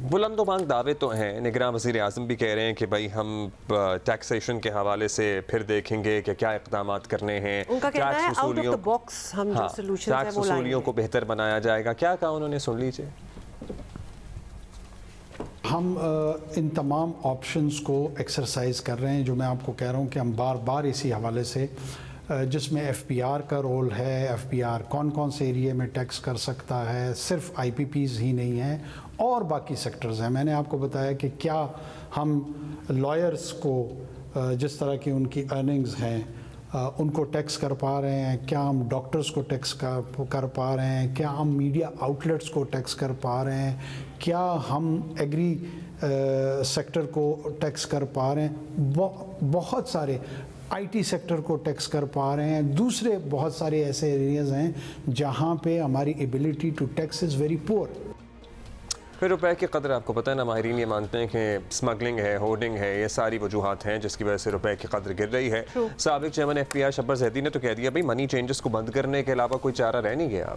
बुलंद बांग दावे तो हैं, निगरान वज़ीर आज़म भी कह रहे हैं कि भाई हम टैक्सेशन के हवाले से फिर देखेंगे कि क्या इक़दाम करने हैं। उनका कहना है आउट ऑफ द बॉक्स हम जो सॉल्यूशंस हैं वो लाएंगे, को बेहतर बनाया जाएगा। क्या कहा उन्होंने, सुन लीजिए। हम इन तमाम ऑप्शंस को एक्सरसाइज कर रहे हैं, जो मैं आपको कह रहा हूँ कि हम बार बार इसी हवाले से, जिसमें FPR का रोल है, FPR कौन कौन से एरिया में टैक्स कर सकता है, सिर्फ IPPs ही नहीं हैं और बाकी सेक्टर्स हैं। मैंने आपको बताया कि क्या हम लॉयर्स को जिस तरह की उनकी अर्निंग्स हैं उनको टैक्स कर पा रहे हैं, क्या हम डॉक्टर्स को टैक्स कर पा रहे हैं, क्या हम मीडिया आउटलेट्स को टैक्स कर पा रहे हैं, क्या हम एग्री सेक्टर को टैक्स कर पा रहे हैं, बहुत सारे IT सेक्टर को टैक्स कर पा रहे हैं, दूसरे बहुत सारे ऐसे एरियाज़ हैं जहाँ पे हमारी ability to tax is very poor. फिर रुपए की कदर आपको पता है ना, माहिरीन ये मानते हैं कि स्मगलिंग है, होर्डिंग है, ये सारी वजूहात हैं जिसकी वजह से रुपए की कदर गिर रही है। साबिक चेयरमैन FBI शब्बर ज़ैदी ने तो कह दिया भाई मनी चेंजेस को बंद करने के अलावा कोई चारा रह नहीं गया।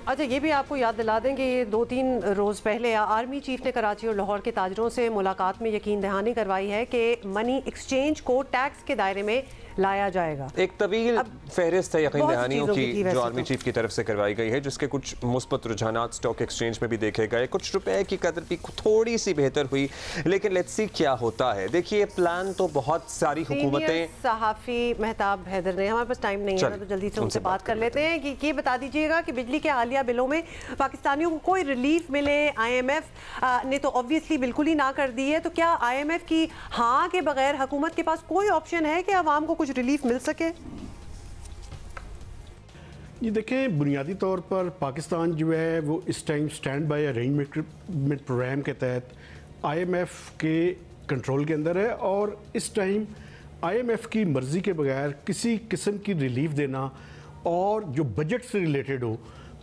अच्छा, ये भी आपको याद दिला दें कि ये 2-3 रोज़ पहले आर्मी चीफ ने कराची और लाहौर के ताजरों से मुलाकात में यकीन दहानी करवाई है कि मनी एक्सचेंज को टैक्स के दायरे में लाया जाएगा। एक तवील फहरिस्त है यकीन दहानियों की जो आर्मी चीफ की तरफ से करवाई गई है, जिसके कुछ मुस्बत रुझानात स्टॉक एक्सचेंज में भी देखे गए, कुछ रुपए की कदर भी थोड़ी सी बेहतर हुई, लेकिन लेट्स सी क्या होता है। देखिए प्लान तो बहुत सारी हुकूमतें, सहाफ़ी मेहताब हैदर ने, हमारे पास टाइम नहीं है तो जल्दी से उनसे बात कर लेते हैं कि ये बता दीजिएगा कि बिजली के हालिया बिलों में पाकिस्तानियों को कोई रिलीफ मिले। IMF ने तो ऑब्वियसली बिल्कुल ही ना कर दी है, तो क्या IMF की हाँ के बगैर हुकूमत के पास कोई ऑप्शन है कि आवाम को कुछ रिलीफ मिल सके? ये देखें, बुनियादी तौर पर पाकिस्तान जो है वो इस time standby arrangement programme के तहत IMF के कंट्रोल के अंदर है, और इस टाइम IMF की मर्ज़ी के बगैर किसी किस्म की रिलीफ देना और जो बजट से रिलेटेड हो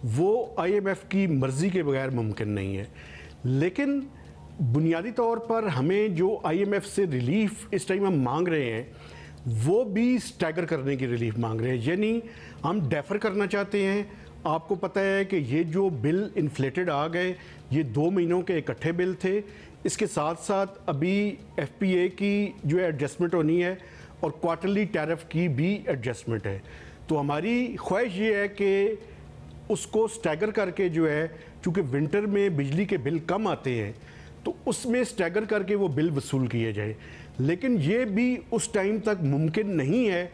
वो IMF की मर्ज़ी के बगैर मुमकिन नहीं है। लेकिन बुनियादी तौर पर हमें जो IMF से रिलीफ इस टाइम हम मांग रहे हैं वो भी स्टैगर करने की रिलीफ मांग रहे हैं, यानी हम डेफर करना चाहते हैं। आपको पता है कि ये जो बिल इन्फ्लेटेड आ गए, ये 2 महीनों के इकट्ठे बिल थे। इसके साथ साथ अभी FPA की जो है एडजस्टमेंट होनी है और क्वार्टरली टैरिफ की भी एडजस्टमेंट है। तो हमारी ख्वाहिश ये है कि उसको स्टैगर करके जो है, चूँकि विंटर में बिजली के बिल कम आते हैं तो उसमें स्टैगर करके वो बिल वसूल किए जाए। लेकिन ये भी उस टाइम तक मुमकिन नहीं है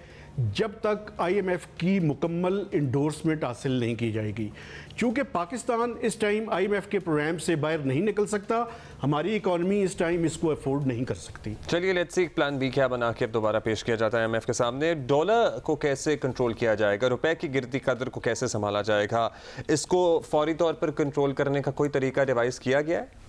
जब तक IMF की मुकम्मल इंडोर्समेंट हासिल नहीं की जाएगी, क्योंकि पाकिस्तान इस टाइम IMF के प्रोग्राम से बाहर नहीं निकल सकता। हमारी इकॉनमी इस टाइम इसको अफोर्ड नहीं कर सकती। चलिए लेट्स सी प्लान बी क्या बना के अब दोबारा पेश किया जाता है IMF के सामने। डॉलर को कैसे कंट्रोल किया जाएगा, रुपए की गिरती कदर को कैसे संभाला जाएगा, इसको फौरी तौर पर कंट्रोल करने का कोई तरीका डिवाइस किया गया है?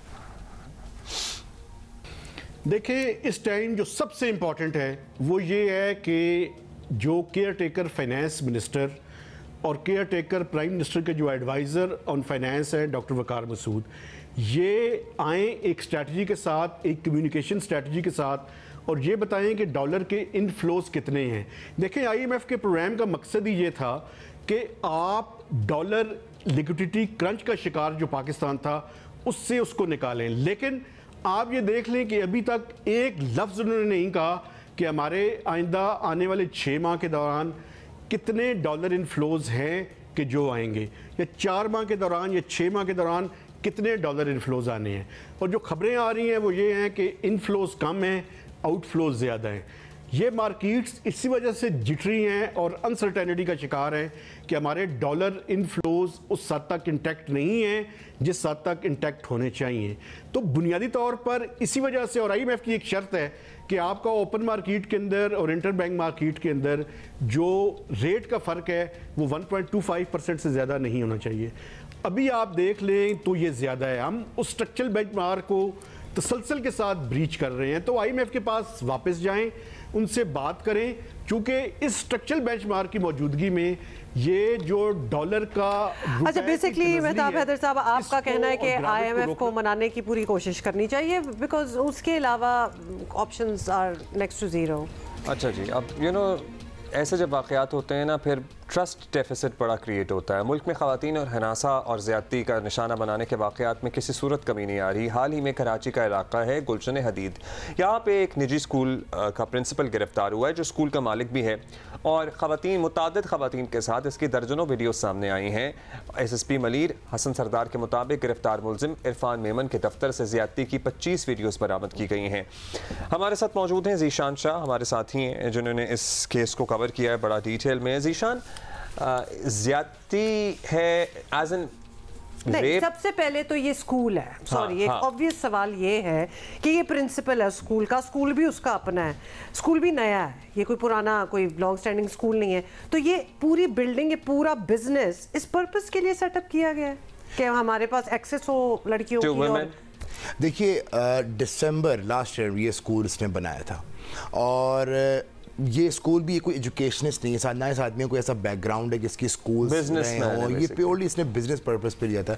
देखिए, इस टाइम जो सबसे इम्पॉर्टेंट है वो ये है कि जो केयर टेकर फाइनेंस मिनिस्टर और केयर टेकर प्राइम मिनिस्टर के जो एडवाइज़र ऑन फाइनेंस है डॉक्टर वकार मसूद, ये आए एक स्ट्रैटेजी के साथ, एक कम्युनिकेशन स्ट्रैटेजी के साथ, और ये बताएं कि डॉलर के इनफ्लोज कितने हैं। देखें, IMF के प्रोग्राम का मकसद ही ये था कि आप डॉलर लिक्विडिटी क्रंच का शिकार जो पाकिस्तान था उससे उसको निकालें। लेकिन आप ये देख लें कि अभी तक एक लफ्ज़ उन्होंने नहीं कहा कि हमारे आइंदा आने वाले 6 माह के दौरान कितने डॉलर इनफ्लोज हैं कि जो आएंगे, या 4 माह के दौरान या 6 माह के दौरान कितने डॉलर इनफ्लोज आने हैं। और जो खबरें आ रही हैं वो ये हैं कि इनफ्लोज कम हैं, आउटफ्लोज ज़्यादा हैं। ये मार्केट्स इसी वजह से जिटरी हैं और अनसर्टेनिटी का शिकार हैं कि हमारे डॉलर इनफ्लोज उस हद तक इंटैक्ट नहीं हैं जिस हद तक इंटैक्ट होने चाहिए। तो बुनियादी तौर पर इसी वजह से, और IMF की एक शर्त है कि आपका ओपन मार्केट के अंदर और इंटर बैंक मार्केट के अंदर जो रेट का फ़र्क है वो 1.25% से ज़्यादा नहीं होना चाहिए। अभी आप देख लें तो ये ज़्यादा है। हम उस स्ट्रक्चरल बेंचमार्क को तसलसल के साथ ब्रीच कर रहे हैं। तो IMF के पास वापस जाएं, उनसे बात करें, क्योंकि इस स्ट्रक्चरल बेंचमार्क की मौजूदगी में ये जो डॉलर का, अच्छा बेसिकली मेहताब हैदर साहब, आपका कहना है कि IMF को मनाने की पूरी कोशिश करनी चाहिए, बिकॉज उसके अलावा options are next to zero. अच्छा जी, अब ऐसे जब वाक़यात होते हैं ना, फिर ट्रस्ट डेफिसिट बड़ा क्रिएट होता है। मुल्क में ख़वातीन और हनासा और ज़्यादती का निशाना बनाने के वाक़यात में किसी सूरत कमी नहीं आ रही। हाल ही में कराची का इलाका है गुलशन हदीद, यहाँ पे एक निजी स्कूल का प्रिंसिपल गिरफ्तार हुआ है जो स्कूल का मालिक भी है, और मुतादिद ख़वातीन के साथ इसकी दर्जनों वीडियो सामने आई हैं। SSP मलीर हसन सरदार के मुताबिक गिरफ्तार मुलजिम इरफान मेमन के दफ्तर से ज़्यादती की 25 वीडियोज़ बरामद की गई हैं। हमारे साथ मौजूद हैं जीशान शाह, हमारे साथी हैं जिन्होंने इस केस को कवर किया है बड़ा डिटेल में। जीशान, ज्यादती है एज एन नहीं, सबसे पहले तो ये स्कूल है, सॉरी, एक ऑब्वियस सवाल ये है कि ये प्रिंसिपल है स्कूल का, स्कूल भी उसका अपना है, स्कूल भी नया है, ये कोई पुराना कोई लॉन्ग स्टैंडिंग स्कूल नहीं है। तो ये पूरी बिल्डिंग, ये पूरा बिजनेस इस पर्पस के लिए सेटअप किया गया है कि हमारे पास एक्सेस हो लड़कियों की। देखिए, दिसंबर लास्ट ईयर ये स्कूल इसने बनाया था, और ये स्कूल भी कोई एजुकेशनिस्ट नहीं है, ना इस आदमी को कोई ऐसा बैकग्राउंड है जिसकी स्कूल रहे हो, ये प्योरली इसने बिजनेस पर्पस पे लिया था।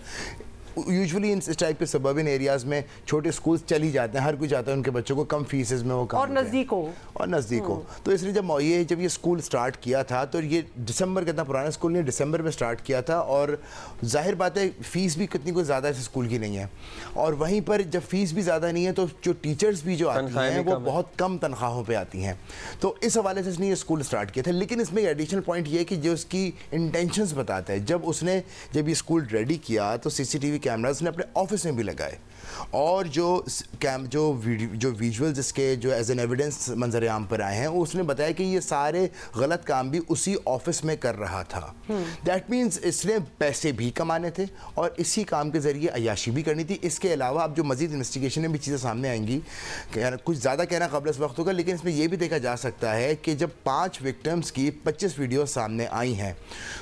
यूजुअली इस टाइप के सबर्बन एरियाज़ में छोटे स्कूल्स चल ही जाते हैं, हर कोई चाहता है उनके बच्चों को कम फीसेस में वो काम और नज़दीक हो। तो इसलिए जब ये स्कूल स्टार्ट किया था तो ये दिसंबर, कितना पुराना स्कूल नहीं, दिसंबर में स्टार्ट किया था, और जाहिर बात है फ़ीस भी कितनी कोई ज़्यादा इस स्कूल की नहीं है, और वहीं पर जब फ़ीस भी ज़्यादा नहीं है तो जो टीचर्स भी जो आती हैं वो बहुत कम तनख्वाहों पर आती हैं। तो इस हवाले से इसने ये स्कूल स्टार्ट किया था। लेकिन इसमें एडिशनल पॉइंट ये कि जो उसकी इंटेंशंस बताता है, जब ये स्कूल रेडी किया तो CCTV कैमरास ने अपने ऑफिस में भी लगाए, और जो विजुअल्स इसके जो एज एन एविडेंस मंजर आम पर आए हैं, उसने बताया कि ये सारे गलत काम भी उसी ऑफिस में कर रहा था। दैट मीन्स इसने पैसे भी कमाने थे और इसी काम के जरिए अयाशी भी करनी थी। इसके अलावा अब जो मजीद इन्वेस्टिगेशन में भी चीज़ें सामने आएंगी, कुछ ज़्यादा कहना क़ब्ल इस वक्त होगा, लेकिन इसमें यह भी देखा जा सकता है कि जब 5 विक्टिम्स की 25 वीडियो सामने आई हैं,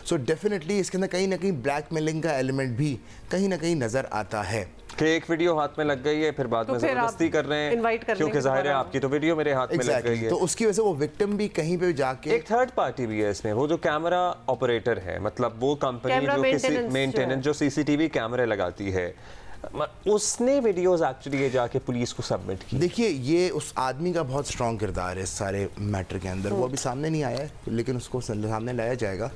सो डेफिनेटली इसके अंदर कहीं ना कहीं ब्लैकमेलिंग का एलिमेंट भी कहीं ना कहीं नज़र आता है कि एक वीडियो हाथ में लग गई है, फिर बाद में जबरदस्ती कर रहे हैं क्योंकि जाहिर है आपकी तो वीडियो मेरे हाथ में लग गई है, तो उसकी वजह से वो विक्टिम भी कहीं पे जाके, एक थर्ड पार्टी भी है इसमें, वो जो कैमरा ऑपरेटर है, मतलब वो कंपनी जो किसी मेंटेनेंस जो CCTV कैमरे लगाती है, उसने वीडियोस एक्चुअली ये जाके पुलिस को सबमिट की। देखिए ये उस आदमी का बहुत स्ट्रॉन्ग किरदार है इस सारे मैटर के अंदर, वो अभी सामने नहीं आया है लेकिन उसको सामने लाया जाएगा।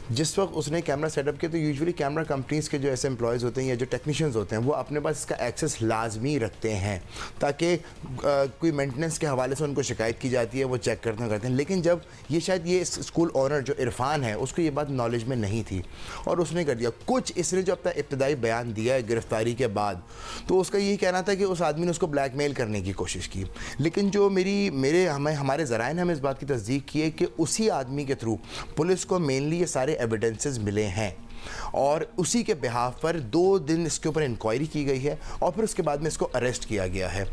जिस वक्त उसने कैमरा सेटअप किया तो यूजुअली कैमरा कंपनीज़ के जो ऐसे एम्प्लॉयज़ होते हैं या जो टेक्नीशियंस होते हैं वो अपने पास इसका एक्सेस लाजमी रखते हैं, ताकि कोई मेंटेनेंस के हवाले से उनको शिकायत की जाती है वो चेक करते हैं। लेकिन जब ये शायद ये स्कूल ओनर जो इरफान है उसको ये बात नॉलेज में नहीं थी और उसने कर दिया कुछ। इसने जो अपना इब्तदाई बयान दिया है गिरफ्तारी के बाद, तो उसका यही कहना था कि उस आदमी ने उसको ब्लैकमेल करने की कोशिश की। लेकिन जो हमारे ज़राए ने हमें इस बात की तस्दीक की है कि उसी आदमी के थ्रू पुलिस को मेनली ये सारे एविडेंसेस मिले हैं और उसी के बिहाफ पर 2 दिन इसके ऊपर इंक्वायरी की गई है और फिर उसके बाद में इसको अरेस्ट किया गया है।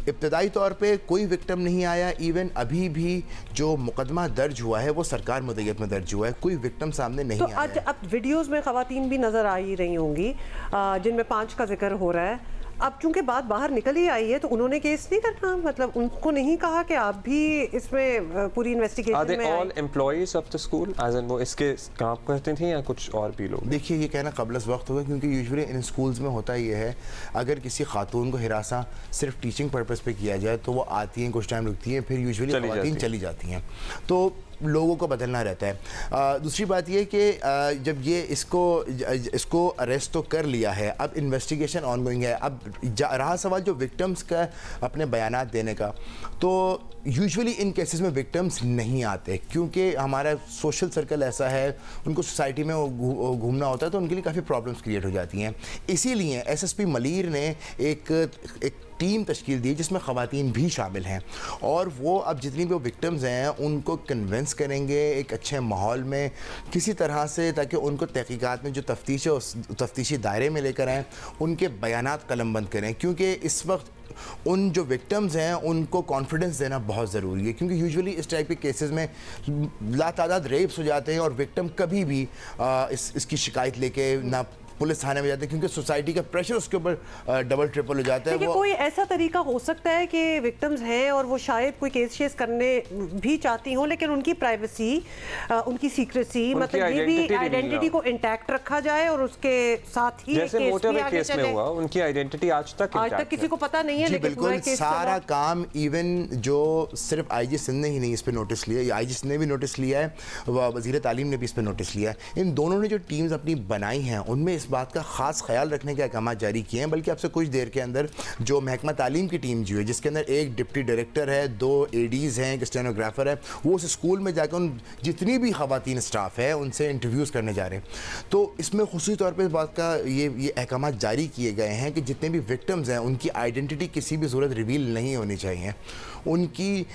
इब्तदाई तौर पे कोई विक्टिम नहीं आया, इवन अभी भी जो मुकदमा दर्ज हुआ है वो सरकार मुद्दत में दर्ज हुआ है, कोई विक्टिम सामने नहीं आया। आज अब वीडियोस में खवातीन भी नज़र आ ही रही होंगी जिनमें 5 का जिक्र हो रहा है। अब चूंकि बात बाहर निकल ही आई है तो उन्होंने केस नहीं करना, मतलब उनको नहीं कहा कि आप भी इसमें पूरी इन्वेस्टिगेशन में all employees of the school as an वो इसके काम करते थे या कुछ और भी लोग? देखिए ये कहना क़ब्ल वक्त होगा क्योंकि यूजुअली इन स्कूल्स में होता ये है, अगर किसी खातून को हिरासा सिर्फ टीचिंग पर्पज़ पे किया जाए तो वो आती हैं, कुछ टाइम रुकती हैं, फिर यूजुअली ख़वातीन चली जाती हैं, तो लोगों को बदलना रहता है। दूसरी बात ये कि जब ये इसको अरेस्ट तो कर लिया है, अब इन्वेस्टिगेशन ऑनगोइंग है। अब रहा सवाल जो विक्टिम्स का अपने बयानात देने का, तो यूजुअली इन केसेस में विक्टिम्स नहीं आते क्योंकि हमारा सोशल सर्कल ऐसा है, उनको सोसाइटी में घूमना होता है तो उनके लिए काफ़ी प्रॉब्लम्स क्रिएट हो जाती हैं। इसीलिए SSP मलीर ने एक टीम तश्कील दी जिसमें ख़वातीन भी शामिल हैं और वो अब जितनी भी विक्टिम्स हैं उनको कन्विंस करेंगे एक अच्छे माहौल में किसी तरह से, ताकि उनको तहकीकात में जो तफ्तीश है उस तफ्तीशी दायरे में लेकर आएँ, उनके बयानात कलमबंद करें, क्योंकि इस वक्त उन जो विक्टिम्स हैं उनको कॉन्फिडेंस देना बहुत ज़रूरी है। क्योंकि यूजुअली इस टाइप के केसेस में लातादाद रेप्स हो जाते हैं और विक्टिम कभी भी इसकी शिकायत लेके ना पुलिस थाने में जाते हैं क्योंकि सोसाइटी का प्रेशर उसके ऊपर डबल ट्रिपल हो जाता है। वो कोई ऐसा तरीका हो सकता है कि विक्टिम्स हैं और वो शायद कोई केस शेस करने भी चाहती हों लेकिन उनकी प्राइवेसी, उनकी सीक्रेसी, मतलब ये भी आइडेंटिटी को इंटैक्ट रखा जाए और उसके साथ ही जैसे मोटरवे केस में हुआ उनकी आइडेंटिटी आज तक किसी को पता नहीं है। लेकिन बिल्कुल सारा काम इवन जो सिर्फ IG सिंध ने ही नहीं इस पर नोटिस लिया, IG सिंध ने भी नोटिस लिया है, वज़ीर तालीम ने भी इस पर नोटिस लिया है। इन दोनों ने जो टीम्स अपनी बनाई हैं उनमें इस बात का खास ख्याल रखने के अहकाम जारी किए हैं। बल्कि अब से कुछ देर के अंदर जो महकमा तालीम की टीम जो है जिसके अंदर एक डिप्टी डायरेक्टर है, 2 ADs हैं, एक स्टेनोग्राफर है, वो उस स्कूल में जाकर उन जितनी भी ख़वातीन स्टाफ है उनसे इंटरव्यूज़ करने जा रहे हैं। तो इसमें खुसूसी तौर पर इस बात का ये अहकाम जारी किए गए हैं कि जितने भी विक्टिम्स हैं उनकी आइडेंटिटी किसी भी सूरत रिवील नहीं होनी चाहिए, उनकी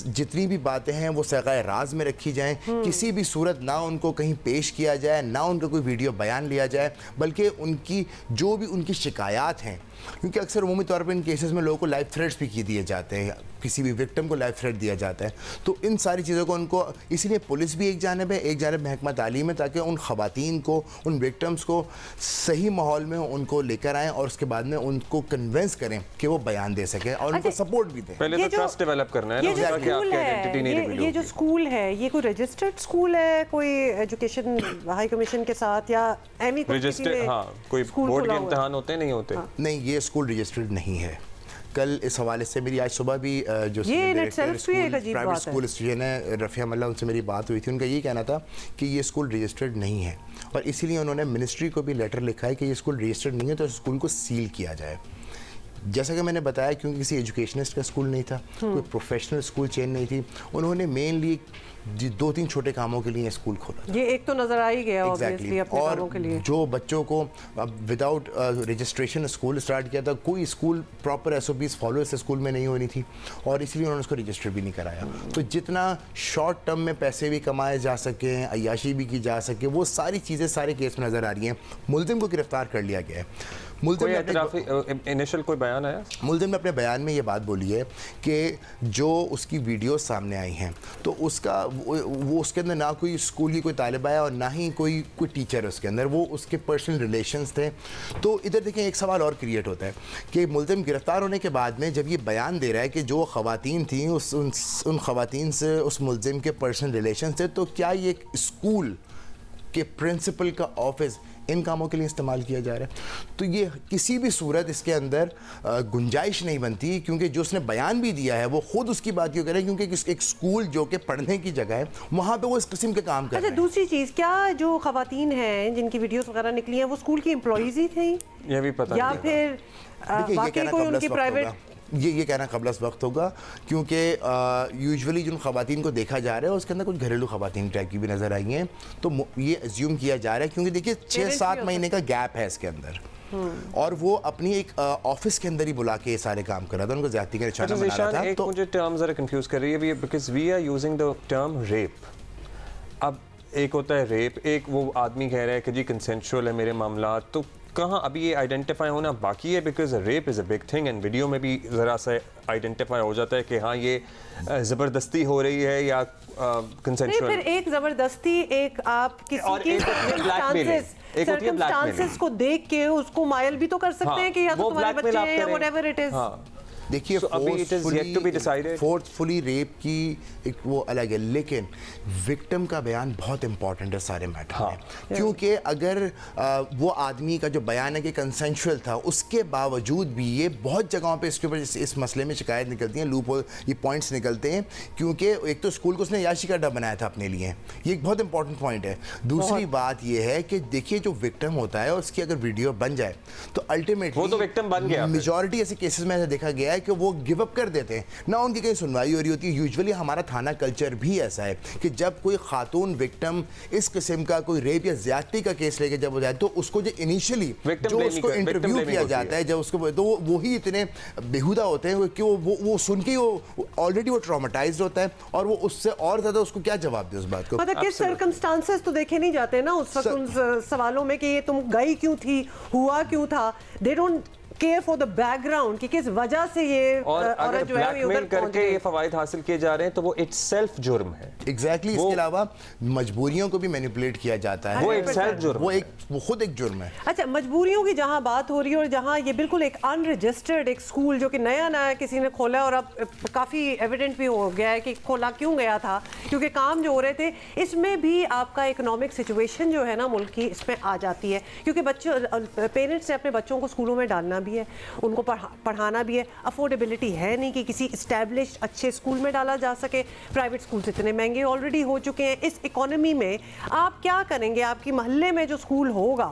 जितनी भी बातें हैं वो सगाए राज में रखी जाएं, किसी भी सूरत ना उनको कहीं पेश किया जाए, ना उनका कोई वीडियो बयान लिया जाए, बल्कि उनकी जो भी उनकी शिकायत हैं क्योंकि अक्सर उमूमी तौर पर इन केसेस में लोगों को लाइफ थ्रेट्स भी की दिए जाते हैं, किसी भी विक्टिम को लाइफ थ्रेट दिया जाता है। तो इन सारी चीज़ों को उनको, इसीलिए पुलिस भी एक जानब है, एक जानब महकमा तालीम है, ताकि उन ख़वातीन को, उन विक्टिम्स को सही माहौल में उनको लेकर आएँ और उसके बाद में उनको कन्विंस करें कि वो बयान दे सकें और उनको सपोर्ट भी दें। पहले तो ट्रस्ट डेवलप करना है, ये जो स्कूल है ये कोई रजिस्टर्ड स्कूल है, कोई एजुकेशन हाई कमीशन के साथ या एमी रजिस्टर्ड, हाँ, कोई बोर्ड के इम्तिहान होते नहीं होते? नहीं, ये स्कूल रजिस्टर्ड नहीं है। कल इस हवाले से मेरी आज सुबह भी जो प्राइवेट स्कूल स्टेशन है रफ़िया मल्ला, उनसे मेरी बात हुई थी। उनका ये कहना था कि ये स्कूल रजिस्टर्ड नहीं है और इसीलिए उन्होंने मिनिस्ट्री को भी लेटर लिखा है कि ये स्कूल रजिस्टर्ड नहीं है तो स्कूल को सील किया जाए। जैसा कि मैंने बताया, क्योंकि किसी एजुकेशनिस्ट का स्कूल नहीं था, कोई प्रोफेशनल स्कूल चेन नहीं थी, उन्होंने मेनली 2-3 छोटे कामों के लिए स्कूल खोला। ये एक तो नजर आ ही गया ऑब्वियसली अपने कामों के लिए। जो बच्चों को विदाउट रजिस्ट्रेशन स्कूल स्टार्ट किया था, कोई स्कूल प्रॉपर SOPs फॉलो इस स्कूल में नहीं होनी थी और इसलिए उन्होंने उसको रजिस्टर भी नहीं कराया। तो जितना शॉर्ट टर्म में पैसे भी कमाए जा सकें, अय्याशी भी की जा सके, वो सारी चीज़ें सारे केस में नज़र आ रही हैं। मुल्ज़िम को गिरफ्तार कर लिया गया है। इनिशियल कोई बयान आया? मुल्ज़िम ने अपने बयान में ये बात बोली है कि जो उसकी वीडियो सामने आई हैं तो उसका वो उसके अंदर ना कोई स्कूल की कोई तालिबा है और ना ही कोई टीचर है उसके अंदर, वो उसके पर्सनल रिलेशंस थे। तो इधर देखें, एक सवाल और क्रिएट होता है कि मुल्ज़िम गिरफ्तार होने के बाद में जब ये बयान दे रहा है कि जो ख़वातीन थी उन ख़वातीन से उस मुल्ज़िम के पर्सनल रिलेशंस थे, तो क्या ये स्कूल के प्रिंसिपल का ऑफिस इन कामों के लिए इस्तेमाल किया जा रहा है? तो ये किसी भी सूरत इसके अंदर गुंजाइश नहीं बनती, क्योंकि जो उसने बयान भी दिया है वो खुद उसकी बात क्यों करें, क्योंकि एक स्कूल जो कि पढ़ने की जगह है वहाँ पे वो इस किस्म के काम कर रहे हैं। दूसरी चीज़, क्या जो खवातीन हैं जिनकी वीडियोस वगैरह निकली हैं वो स्कूल की एम्प्लॉइज ही थी ये भी पता या फिर बाकी कोई उनकी प्राइवेट? ये कहना कबल वक्त होगा, क्योंकि यूजुअली जिन ख़वातीन को देखा जा रहा है उसके अंदर कुछ घरेलू ख़वातीन टाइप की भी नज़र आई हैं। तो ये एज्यूम किया जा रहा है, क्योंकि देखिए 6-7 महीने का गैप है इसके अंदर और वो अपनी एक ऑफिस के अंदर ही बुला के ये सारे काम कर रहा था, उनको ज़्यादती का निशाना बना रहा था। तो मुझे टर्म ज़रा कंफ्यूज कर रही है because we are using the term rape. अब एक होता है रेप, एक वो आदमी कह रहा है कि जी कंसेंशुअल है मेरे मामला, तो कहाँ अभी ये आइडेंटिफाई होना बाकी है? Because rape is a big thing and video में भी ज़रा सा आइडेंटिफाई हो जाता है कि हाँ ये ज़बरदस्ती हो रही है या कंसेंशुअल। फिर एक ज़बरदस्ती, एक आप किसी की सर्कमस्टांसेस को देख के उसको मायल भी तो कर सकते हैं कि या तो तुम्हारे बच्चे हैं या व्हाटएवर इट इज। देखिए फोर्सफुली रेप की एक वो अलग है, लेकिन विक्टिम का बयान बहुत इंपॉर्टेंट है सारे मैटर में, क्योंकि अगर वो आदमी का जो बयान है कि कंसेंशुअल था, उसके बावजूद भी ये बहुत जगहों पे इसके ऊपर इस मसले में शिकायत निकलती हैं, लूप ये पॉइंट्स निकलते हैं, क्योंकि एक तो स्कूल को उसने याशी का अड्डा बनाया था अपने लिए, ये एक बहुत इंपॉर्टेंट पॉइंट है। दूसरी बात ये है कि देखिए जो विक्टिम होता है उसकी अगर वीडियो बन जाए तो अल्टीमेटली वो तो विक्टिम बन गया। मेजॉरिटी ऐसे केसेस में ऐसा देखा गया है कि वो गिव अप कर देते हैं, ना उनकी कहीं सुनवाई हो रही होती है। यूजुअली हमारा थाना कल्चर भी ऐसा है कि जब कोई खातून विक्टिम इस किस्म का कोई रेप या ज्यादती का केस लेके जब हो जाए तो उसको जो इनिशियली जो उसको इंटरव्यू किया जाता है, जब उसको तो वो ही इतने बेहुदा होते हैं कि वो सुन के वो ऑलरेडी वो ट्रॉमेटाइज्ड होता है और वो उससे और ज्यादा उसको क्या जवाब दे उस बात को। मतलब किस सर्कमस्टांसेस तो देखे नहीं जाते ना उस वक्त उन सवालों में कि ये तुम गई क्यों थी, हुआ क्यों था। They don't care for the background कि किस वजह से ये औरत जो है उधर करके ये फवायद हासिल किए जा रहे हैं, तो वो इटसेल्फ जुर्म है। एग्जैक्टली इसके अलावा मजबूरियों को भी मैनिपुलेट किया जाता है, वो इटसेल्फ जुर्म, वो खुद एक जुर्म है। अच्छा, मजबूरियों की जहां बात हो रही है और जहां ये बिल्कुल एक अनरजिस्टर्ड एक स्कूल जो कि नया किसी ने खोला और अब काफ़ी एविडेंट भी हो गया है कि खोला क्यों गया था, क्योंकि काम जो हो रहे थे, इसमें भी आपका इकोनॉमिक सिचुएशन जो है ना मुल्क की इसमें आ जाती है, क्योंकि बच्चों पेरेंट्स ने अपने बच्चों को स्कूलों में डालना भी है, उनको पढ़ाना भी है। अफोर्डेबिलिटी है नहीं कि किसी इस्टेब्लिश अच्छे स्कूल में डाला जा सके। प्राइवेट स्कूल इतने महंगे ऑलरेडी हो चुके हैं। इस इकोनॉमी में आप क्या करेंगे? आपकी मोहल्ले में जो स्कूल होगा,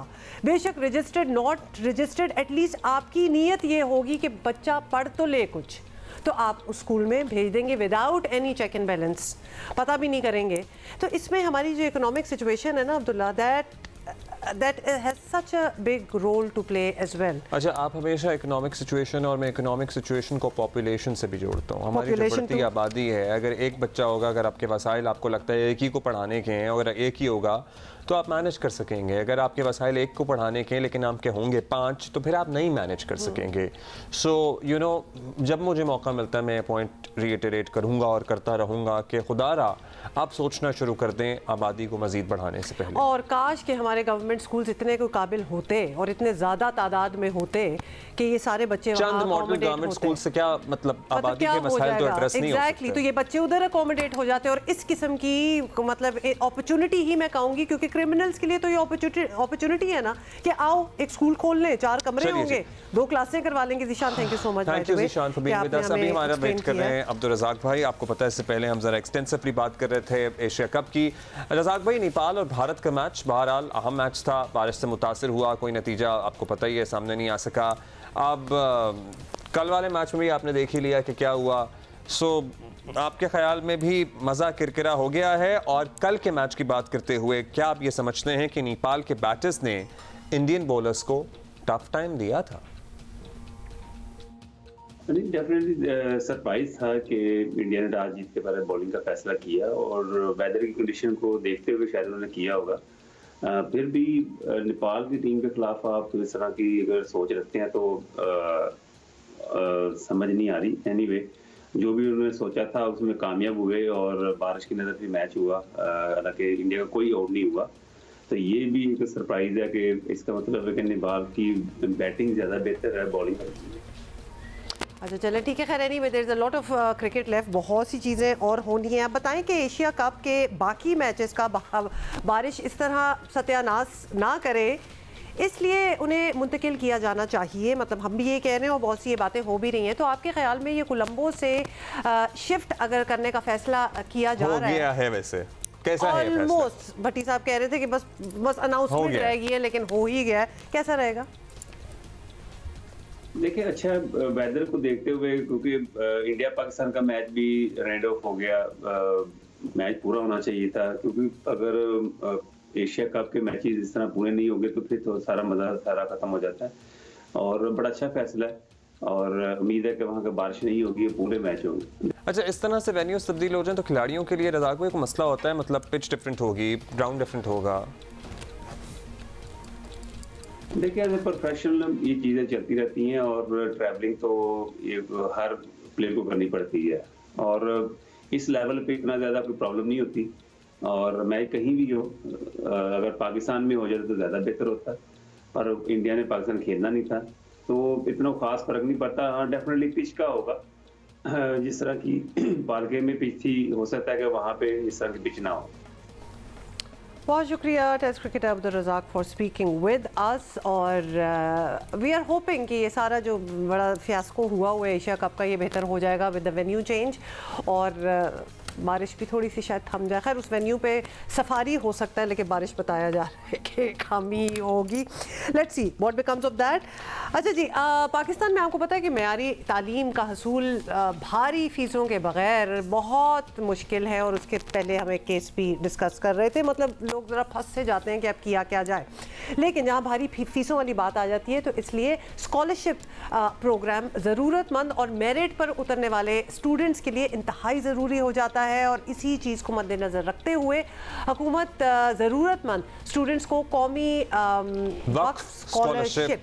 बेशक रजिस्टर्ड नॉट रजिस्टर्ड, एटलीस्ट आपकी नीयत ये होगी कि बच्चा पढ़ तो ले कुछ, तो आप उस स्कूल में भेज देंगे without any check and balance, पता भी नहीं करेंगे। तो इसमें हमारी जो इकोनॉमिक सिचुएशन है ना Abdullah, that has such a big role to play as well. अच्छा, आप हमेशा इकोनॉमिक सिचुएशन और मैं इकोनॉमिक सिचुएशन को पॉपुलेशन से भी जोड़ता हूँ। हमारी जो बढ़ती आबादी है, अगर एक बच्चा होगा, अगर आपके वसाइल आपको लगता है एक ही को पढ़ाने के हैं और एक ही होगा, तो आप मैनेज कर सकेंगे। अगर आपके वसाइल एक को पढ़ाने के लेकिन आपके होंगे 5 तो फिर आप नहीं मैनेज कर सकेंगे। सो यू नो, जब मुझे मौका मिलता है मैं पॉइंट रिएटरेट करूँगा और करता रहूँगा कि खुदारा आप सोचना शुरू कर दें आबादी को मज़ीद बढ़ाने से पहले। और काश कि हमारे गवर्नमेंट स्कूल्स इतने को काबिल होते और इतने ज़्यादा तादाद में होते कि ये सारे बच्चे चंद मॉडल गवर्नमेंट स्कूल से क्या मतलब आबादी के मसाइल तो एड्रेस नहीं हो सकते। तो ये बच्चे उधर अकोमोडेट हो जाते और इस किस्म की मतलब अपॉर्चुनिटी ही मैं कहूँगी, क्योंकि क्रिमिनल्स के लिए तो ये अपॉर्चुनिटी है ना कि आओ एक स्कूल खोल लें, 4 कमरे होंगे, 2 क्लासें करवा लेंगे। Zeeshan, thank you so much. Thank you Zeeshan for being with अस। अभी हमारा वेट कर रहे हैं अब्दुल रज़ाक भाई। आपको पता है इससे पहले हम जरा एक्सटेंसिवली बात कर रहे थे एशिया कप की। रज़ाक भाई, नेपाल और भारत का मैच बहरहाल अहम मैच था, बारिश से मुतासिर हुआ, कोई नतीजा आपको पता ही है सामने नहीं आ सका। अब कल वाले मैच में भी आपने देख ही लिया कि क्या हुआ। सो आपके ख्याल में भी मज़ा किरकिरा हो गया है? और कल के मैच की बात करते हुए क्या आप ये समझते हैं कि नेपाल के बैटर्स ने इंडियन बॉलर्स को टफ टाइम दिया था? डेफिनेटली सरप्राइज था कि इंडिया ने टॉस जीत के पहले बॉलिंग का फैसला किया और वेदर की कंडीशन को देखते हुए शायद उन्होंने किया होगा। फिर भी नेपाल की टीम के खिलाफ आप इस तरह की अगर सोच रखते हैं तो समझ नहीं आ रही। एनीवे, जो भी उन्होंने सोचा था उसमें कामयाब हुए और बारिश की नज़र भी मैच हुआ, हालांकि इंडिया का कोई आउट नहीं हुआ। तो ये भी एक सरप्राइज है कि इसका मतलब है कि नेपाल की बैटिंग ज़्यादा बेहतर है बॉलिंग। अच्छा चले ठीक है, खैर एनी में there is a lot of cricket left, बहुत सी चीज़ें और होनी हैं। आप बताएं कि एशिया कप के बाकी मैचेस का बारिश इस तरह सत्यानाश ना करे, इसलिए उन्हें मुंतकिल किया जाना चाहिए। मतलब हम भी ये कह रहे हैं और बहुत सी ये बातें हो भी रही हैं। तो आपके ख्याल में ये कोलंबो से शिफ्ट अगर करने का फैसला किया जा रहा है वैसे कैसा है? ऑलमोस्ट भट्टी साहब कह रहे थे कि बस अनाउंसमेंट रहेगी है, लेकिन हो ही गया है, कैसा रहेगा? देखिए, अच्छा वेदर को देखते हुए, क्योंकि इंडिया पाकिस्तान का मैच भी रेड ऑफ हो गया, मैच पूरा होना चाहिए था, क्योंकि अगर एशिया कप के मैचेस इस तरह पूरे नहीं होंगे तो फिर तो सारा मजा सारा खत्म हो जाता है। और बड़ा अच्छा फैसला है और उम्मीद है कि वहाँ का बारिश नहीं होगी, पूरे मैच होंगे। अच्छा, इस तरह से वेन्यूज तब्दील हो जाए तो खिलाड़ियों के लिए रज़ाक भाई को मसला होता है, मतलब पिच डिफरेंट होगी, ग्राउंड डिफरेंट होगा। देखिए, एज ए प्रोफेशनल ये चीज़ें चलती रहती हैं और ट्रैवलिंग तो ये हर प्लेयर को करनी पड़ती है और इस लेवल पे इतना ज़्यादा कोई प्रॉब्लम नहीं होती। और मैच कहीं भी हो, अगर पाकिस्तान में हो जाए तो ज़्यादा बेहतर होता, पर इंडिया ने पाकिस्तान खेलना नहीं था तो इतना खास फर्क नहीं पड़ता। हाँ, डेफिनेटली पिच का होगा, जिस तरह की पालके में पिच थी, हो सकता है कि वहाँ पे इस तरह की पिच ना हो। बहुत शुक्रिया test cricketer Abdul Razzaq for speaking with us. और वी आर होपिंग कि ये सारा जो बड़ा फियास्को हुआ है एशिया कप का, ये बेहतर हो जाएगा विद द वेन्यू चेंज और बारिश भी थोड़ी सी शायद थम जाए। खैर उस वेन्यू पे सफारी हो सकता है, लेकिन बारिश बताया जा रहा है कि खामी होगी। Let's see what becomes of that. अच्छा जी, पाकिस्तान में आपको पता है कि मेयारी तालीम का हसूल भारी फीसों के बगैर बहुत मुश्किल है और उसके पहले हम एक केस भी डिस्कस कर रहे थे। मतलब लोग ज़रा फंस से जाते हैं कि अब किया क्या जाए, लेकिन जहाँ भारी फीसों वाली बात आ जाती है तो इसलिए स्कॉलरशिप प्रोग्राम ज़रूरतमंद और मेरिट पर उतरने वाले स्टूडेंट्स के लिए इंतहाई ज़रूरी हो जाता है। और इसी चीज़ को मद्देनज़र रखते हुए हुकूमत ज़रूरतमंद स्टूडेंट्स को कौमी वक्फ स्कॉलरशिप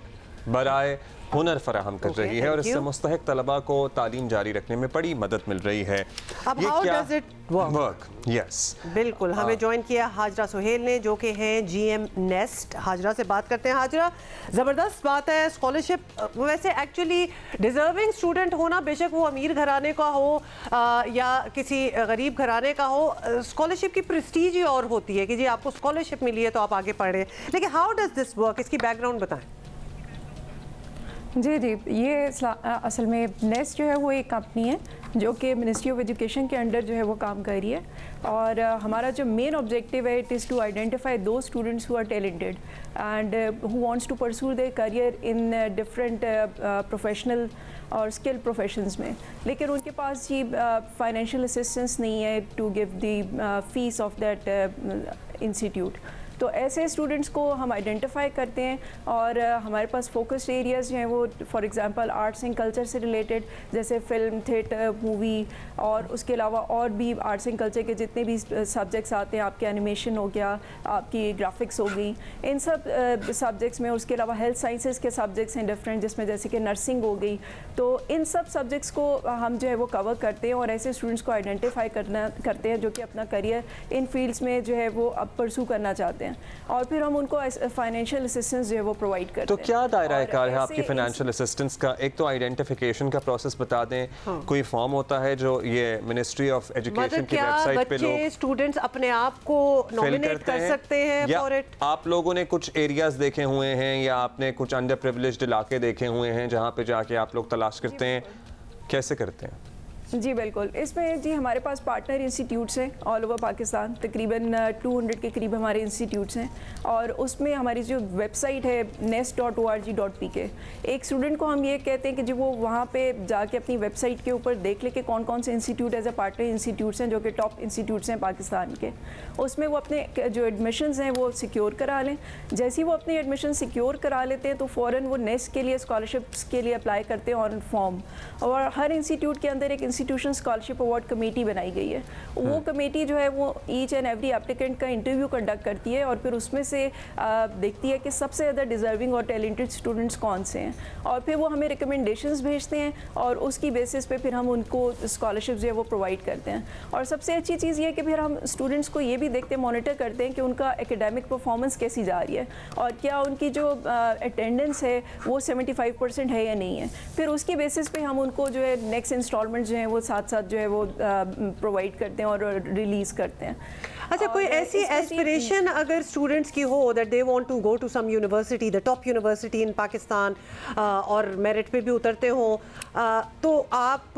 बराए हुनर फराहम कर रही है और इससे मुस्तहिक तलबा को तालीम जारी रखने में बड़ी मदद मिल रही है। अब how does it work? Yes, बिल्कुल, हमें ज्वाइन किया हाजरा सुहेल ने, जो कि हैं GM नेस्ट। हाजरा से बात करते हैं। हाजरा, ज़बरदस्त बात है स्कॉलरशिप। वैसे एक्चुअली डिज़र्विंग स्टूडेंट होना, बेशक वो अमीर घराने का हो या किसी गरीब घराने का हो, स्कॉलरशिप की प्रेस्टीज ही और होती है कि जी आपको स्कॉलरशिप मिली है तो आप आगे पढ़ें। लेकिन हाउ डज दिस वर्क, इसकी बैकग्राउंड बताएं। जी, ये असल में नेस्ट जो है वो एक कंपनी है जो कि मिनिस्ट्री ऑफ एजुकेशन के अंडर जो है वो काम कर रही है और हमारा जो मेन ऑब्जेक्टिव है, इट इज़ टू आइडेंटिफाई दो students who are talented and who wants to pursue their career in different professional और स्किल प्रोफेशंस में, लेकिन उनके पास जी फाइनेंशियल असिस्टेंस नहीं है to give the fee of that institute. तो ऐसे स्टूडेंट्स को हम आइडेंटिफाई करते हैं और हमारे पास फोकस्ड एरियाज़ जो हैं वो for example arts and culture से रिलेटेड, जैसे फिल्म, थिएटर, मूवी, और उसके अलावा और भी आर्ट्स एंड कल्चर के जितने भी सब्जेक्ट्स आते हैं, आपके एनिमेशन हो गया, आपकी ग्राफिक्स हो गई, इन सब सब्जेक्ट्स में, उसके अलावा हेल्थ साइंसेज के सब्जेक्ट्स हैं डिफरेंट, जिसमें जैसे कि नर्सिंग हो गई, तो इन सब सब्जेक्ट्स को हम जो है वो कवर करते हैं और ऐसे स्टूडेंट्स को आइडेंटिफाई करते हैं जो कि अपना करियर इन फील्ड्स में जो है वो अब परसू करना चाहते हैं, और फिर हम उनको फाइनेंशियल असिस्टेंस जो है वो प्रोवाइड करते हैं। तो क्या दायरा कार है आपकी फाइनेंशियल असिस्टेंस का? एक तो आइडेंटिफिकेशन का प्रोसेस बता दें, कोई फॉर्म होता है जो ये मिनिस्ट्री ऑफ एजुकेशन की वेबसाइट पे लोग स्टूडेंट्स अपने आप को नॉमिनेट कर सकते हैं फॉर इट? आप लोगों ने कुछ एरियाज देखे हुए हैं या आपने कुछ अंडर प्रिविलेज्ड इलाके देखे हुए हैं जहां पे जाके आप लोग तलाश करते हैं, कैसे करते हैं? जी बिल्कुल, इसमें जी हमारे पास पार्टनर इंस्टीट्यूट्स हैं ऑल ओवर पाकिस्तान, तकरीबन 200 के करीब हमारे इंस्टीट्यूट्स हैं, और उसमें हमारी जो वेबसाइट है nest.org.pk, एक स्टूडेंट को हम ये कहते हैं कि जो वो वहाँ पे जाके अपनी वेबसाइट के ऊपर देख ले कि कौन कौन से institute as a partner institutes हैं जो कि टॉप इंस्टीट्यूट्स हैं पाकिस्तान के, उसमें वो अपने जो एडमिशन्स हैं वो सिक्योर करा लें। जैसे ही वो अपनी एडमिशन सिक्योर करा लेते हैं तो फ़ौरन वो नेस्ट के लिए स्कॉलरशिप्स के लिए अप्लाई करते हैं ऑन फॉर्म, और हर इंस्टीट्यूट के अंदर एक इंस्टीट्यूशन स्कॉलरशिप अवार्ड कमेटी बनाई गई है। वो कमेटी जो है वो ईच एंड एवरी एप्लीकेंट का इंटरव्यू कंडक्ट करती है और फिर उसमें से देखती है कि सबसे ज़्यादा डिजर्विंग और टैलेंटेड स्टूडेंट्स कौन से हैं, और फिर वो हमें रिकमेंडेशंस भेजते हैं और उसकी बेसिस पे फिर हम उनको स्कॉलरशिप जो है वो प्रोवाइड करते हैं। और सबसे अच्छी चीज़ ये है कि फिर हम स्टूडेंट्स को ये भी देखते हैं, मॉनिटर करते हैं कि उनका एकेडमिक परफॉर्मेंस कैसी जा रही है और क्या उनकी जो अटेंडेंस है वो 75% है या नहीं है। फिर उसकी बेसिस पे हम उनको जो है नेक्स्ट इंस्टॉलमेंट जो है वो साथ साथ जो है वो प्रोवाइड करते हैं और रिलीज करते हैं। अच्छा, कोई ऐसी एस्पिरेशन अगर स्टूडेंट्स की हो that they want to go to some university, the top university in Pakistan, और मेरिट पे भी उतरते हो, तो आप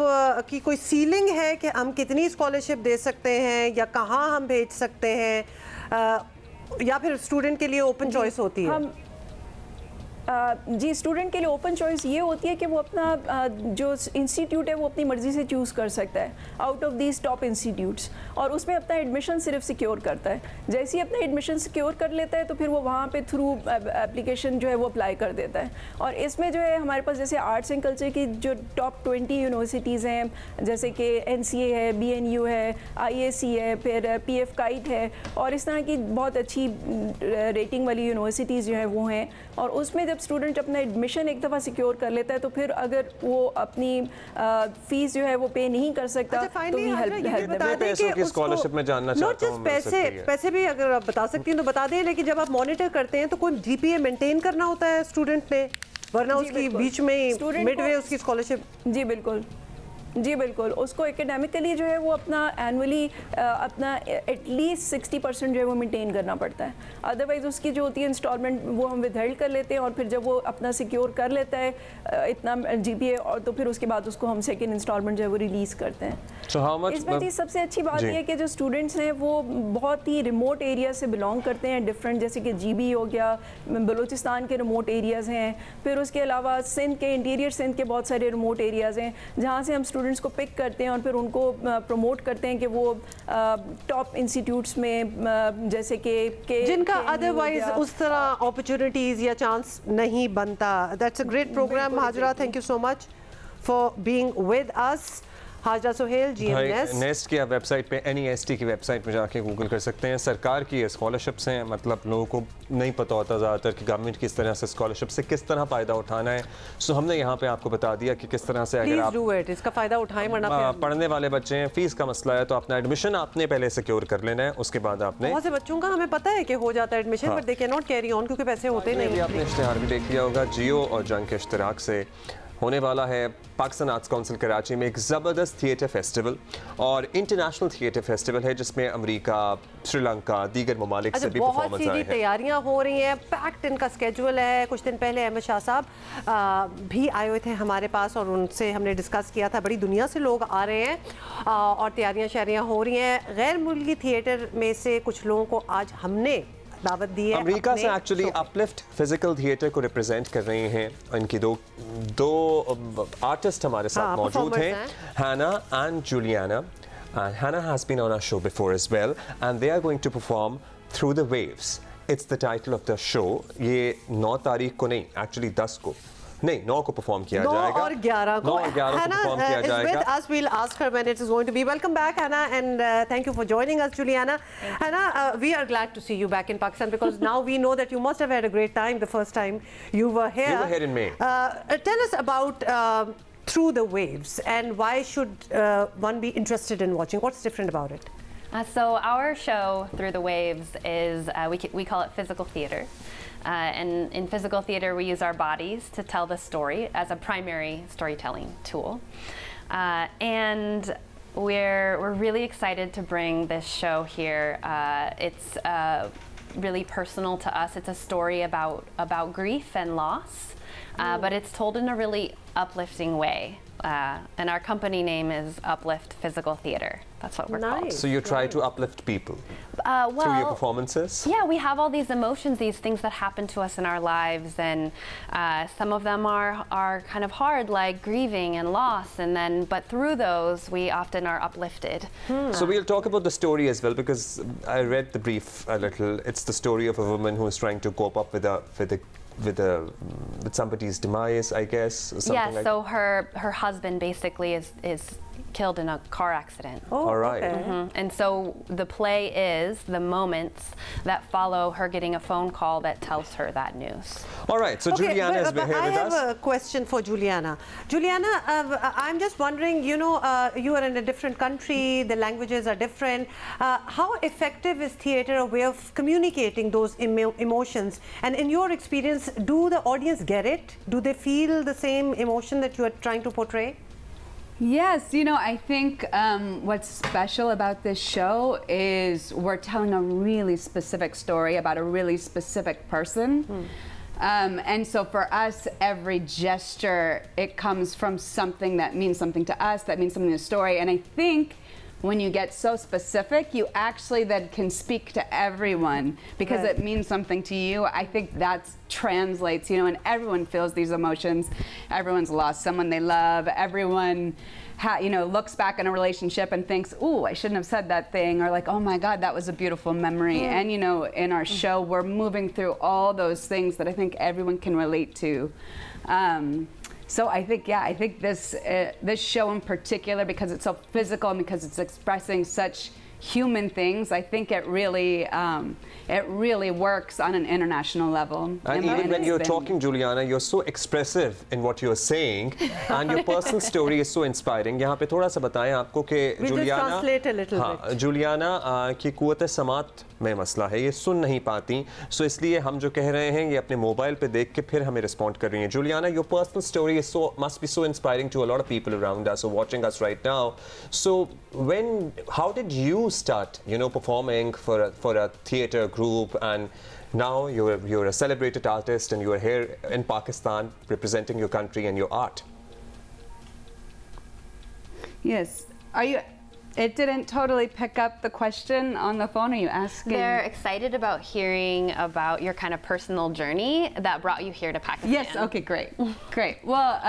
की कोई सीलिंग है कि हम कितनी स्कॉलरशिप दे सकते हैं या कहाँ हम भेज सकते हैं, या फिर स्टूडेंट के लिए ओपन चॉइस होती है? जी, स्टूडेंट के लिए ओपन चॉइस ये होती है कि वो अपना जो इंस्टीट्यूट है वो अपनी मर्ज़ी से चूज़ कर सकता है out of these top institutes, और उसमें अपना एडमिशन सिर्फ सिक्योर करता है। जैसे ही अपना एडमिशन सिक्योर कर लेता है तो फिर वो वहाँ पे थ्रू एप्लीकेशन जो है वो अप्लाई कर देता है। और इसमें जो है हमारे पास जैसे आर्ट्स एंड कल्चर की जो टॉप 20 यूनिवर्सिटीज़ हैं, जैसे कि NCA है, BNU है, IAC है, फिर PF काइट है, और इस तरह की बहुत अच्छी रेटिंग वाली यूनिवर्सिटीज़ जो है वो हैं। और उसमें जब स्टूडेंट अपना एडमिशन एक दफ़ा सिक्योर कर लेता है तो फिर अगर वो अपनी फीस जो है वो पे नहीं कर सकता तो भी हेल्प स्कॉलरशिप में जानना चाहता हूं। पैसे भी अगर आप बता सकती हैं तो बता दें, लेकिन जब आप मॉनिटर करते हैं तो कोई GPA मेंटेन करना होता है स्टूडेंट ने, वरना उसकी बीच में मिडवे उसकी स्कॉलरशिप। जी बिल्कुल, जी बिल्कुल, उसको एकेडमिकली जो है वो अपना एनुअली अपना एटलीस्ट 60% जो है वो मेंटेन करना पड़ता है, अदरवाइज़ उसकी जो होती है इंस्टॉलमेंट वो हम विदहेल्ड कर लेते हैं, और फिर जब वो अपना सिक्योर कर लेता है इतना GPA, और तो फिर उसके बाद उसको हम सेकेंड इंस्टॉलमेंट जो है वो रिलीज़ करते हैं। इसमें जी सबसे अच्छी बात यह है कि जो स्टूडेंट्स हैं वो बहुत ही रिमोट एरिया से बिलोंग करते हैं, डिफरेंट, जैसे कि GB हो गया, बलूचिस्तान के रिमोट एरियाज़ हैं, फिर उसके अलावा सिंध के, इंटीरियर सिंध के बहुत सारे रिमोट एरियाज़ हैं जहाँ से हम स्टूडेंट्स को पिक करते हैं और फिर उनको प्रमोट करते हैं कि वो टॉप इंस्टीट्यूट्स में, जैसे कि जिनका अदरवाइज उस तरह अपॉर्चुनिटीज या चांस नहीं बनता। That's a great programme Hajra, thank you so much for being with us. Hajra Sohail, GM NEST की वेबसाइट पे, NEST की वेबसाइट में जाके गूगल कर सकते हैं। सरकार की ये स्कॉलरशिप्स हैं, मतलब लोगों को नहीं पता होता ज़्यादातर कि गवर्नमेंट किस तरह से स्कॉलरशिप से किस तरह फ़ायदा उठाना है। सो हमने यहाँ पे आपको बता दिया कि किस तरह से अगर आप इसका फ़ायदा उठाएं, वरना पढ़ने वाले बच्चे हैं, फीस का मसला है, तो अपना एडमिशन आपने पहले सिक्योर कर लेना है, उसके बाद आपने, बहुत से बच्चों का हमें पता है कि हो जाता है admission, but they can not carry on क्योंकि पैसे होते नहीं। आपने इश्तिहार भी देख लिया होगा, जियो और जंग के इश्तराक से होने वाला है पाकिस्तान आर्ट्स काउंसिल कराची में एक ज़बरदस्त थिएटर फेस्टिवल, और इंटरनेशनल थिएटर फेस्टिवल है जिसमें अमेरिका, श्रीलंका, दीगर ममालिक से भी परफॉर्मेंस आए हैं। बहुत तैयारियां हो रही हैं, पैक्ड इनका स्केड्यूल है। कुछ दिन पहले अहमद शाह साहब भी आए हुए थे हमारे पास और उनसे हमने डिस्कस किया था। बड़ी दुनिया से लोग आ रहे हैं और तैयारियां शायरियां हो रही हैं। गैर मुल्की थिएटर में से कुछ लोगों को आज हमने दावत दी है। अमेरिका से एक्चुअली अपलिफ्ट फिजिकल थिएटर को रिप्रेजेंट कर रही हैं। इनकी दो आर्टिस्ट हमारे साथ मौजूद हैं, हैना and Juliana. Hannah has been on our show before as well, and they are going to perform Through the Waves. It's the title of the show. ये 9 तारीख को नहीं, actually 10 को. नहीं, 9 को परफॉर्म किया जाएगा. 9 और 11 को. 9 और 11 को परफॉर्म किया जाएगा. With us, we'll ask her when it is going to be. Welcome back, Hannah, and thank you for joining us, Juliana. Hannah, we are glad to see you back in Pakistan because now we know that you must have had a great time the first time you were here. You were here in May. Tell us about Through the Waves and why should one be interested in watching? What's different about it? So our show, Through the Waves, is, we call it physical theater. And in physical theater, we use our bodies to tell the story as a primary storytelling tool. And we're really excited to bring this show here. It's really personal to us. It's a story about grief and loss, but it's told in a really uplifting way. And our company name is Uplift Physical Theater. That's what we're called. So you try to uplift people through your performances? Yeah, we have all these emotions, these things that happen to us in our lives, and some of them are kind of hard, like grieving and loss, but through those, we often are uplifted. So we'll talk about the story as well, because I read the brief a little. It's the story of a woman who is trying to cope up with somebody's demise, I guess. Yeah, so her husband basically is killed in a car accident. Oh, all right. Okay. And so the play is the moments that follow her getting a phone call that tells her that news. All right, so Okay, Juliana is here with us. I have a question for Juliana. Juliana, I'm just wondering, you know, you are in a different country, the languages are different. How effective is theater a way of communicating those emotions? And in your experience, do the audience get it? Do they feel the same emotion that you are trying to portray? Yes, you know, I think what's special about this show is we're telling a really specific story about a really specific person. And so for us, every gesture, it comes from something that means something to us, that means something to the story. And I think when you get so specific, you actually then can speak to everyone because it means something to you. I think that translates, you know, and everyone feels these emotions. Everyone's lost someone they love. Everyone, you know, looks back on a relationship and thinks, ooh, I shouldn't have said that thing, or like, oh my God, that was a beautiful memory. And, you know, in our show, we're moving through all those things that I think everyone can relate to. So I think, yeah, I think this show in particular, because it's so physical and because it's expressing such human things, I think it really works on an international level. And even when you're talking, Juliana, you're so expressive in what you're saying, and your personal story is so inspiring. यहाँ पे थोड़ा सा बताएं आपको कि Juliana की कुव्वत समात में मसला है, ये सुन नहीं पाती, सो इसलिए हम जो कह रहे हैं ये अपने मोबाइल पे देख के फिर हमें रिस्पॉन्ड कर रही हैं. Juliana, your personal story is must be so inspiring to a lot of people around us or watching us right now. So how did you start, you know, performing for a theater group, and now you're a celebrated artist and you are here in Pakistan representing your country and your art? Yes. It didn't totally pick up the question on the phone. Are you asking? They're excited about hearing about your kind of personal journey that brought you here to Pakistan. Yes, okay, great. Great. Well,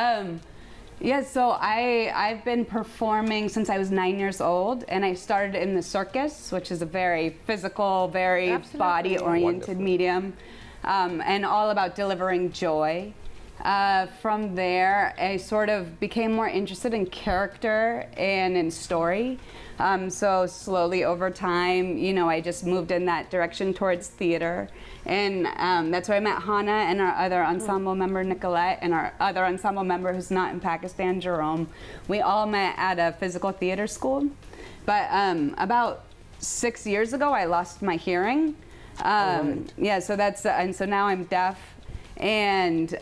yeah, so I've been performing since I was 9 years old, and I started in the circus, which is a very physical, very body-oriented medium, and all about delivering joy. From there, I sort of became more interested in character and in story. So slowly over time, you know, I just moved in that direction towards theater. And that's where I met Hannah and our other ensemble member, Nicolette, and our other ensemble member who's not in Pakistan, Jerome. We all met at a physical theater school. But about 6 years ago, I lost my hearing. Yeah, so that's, and so now I'm deaf. And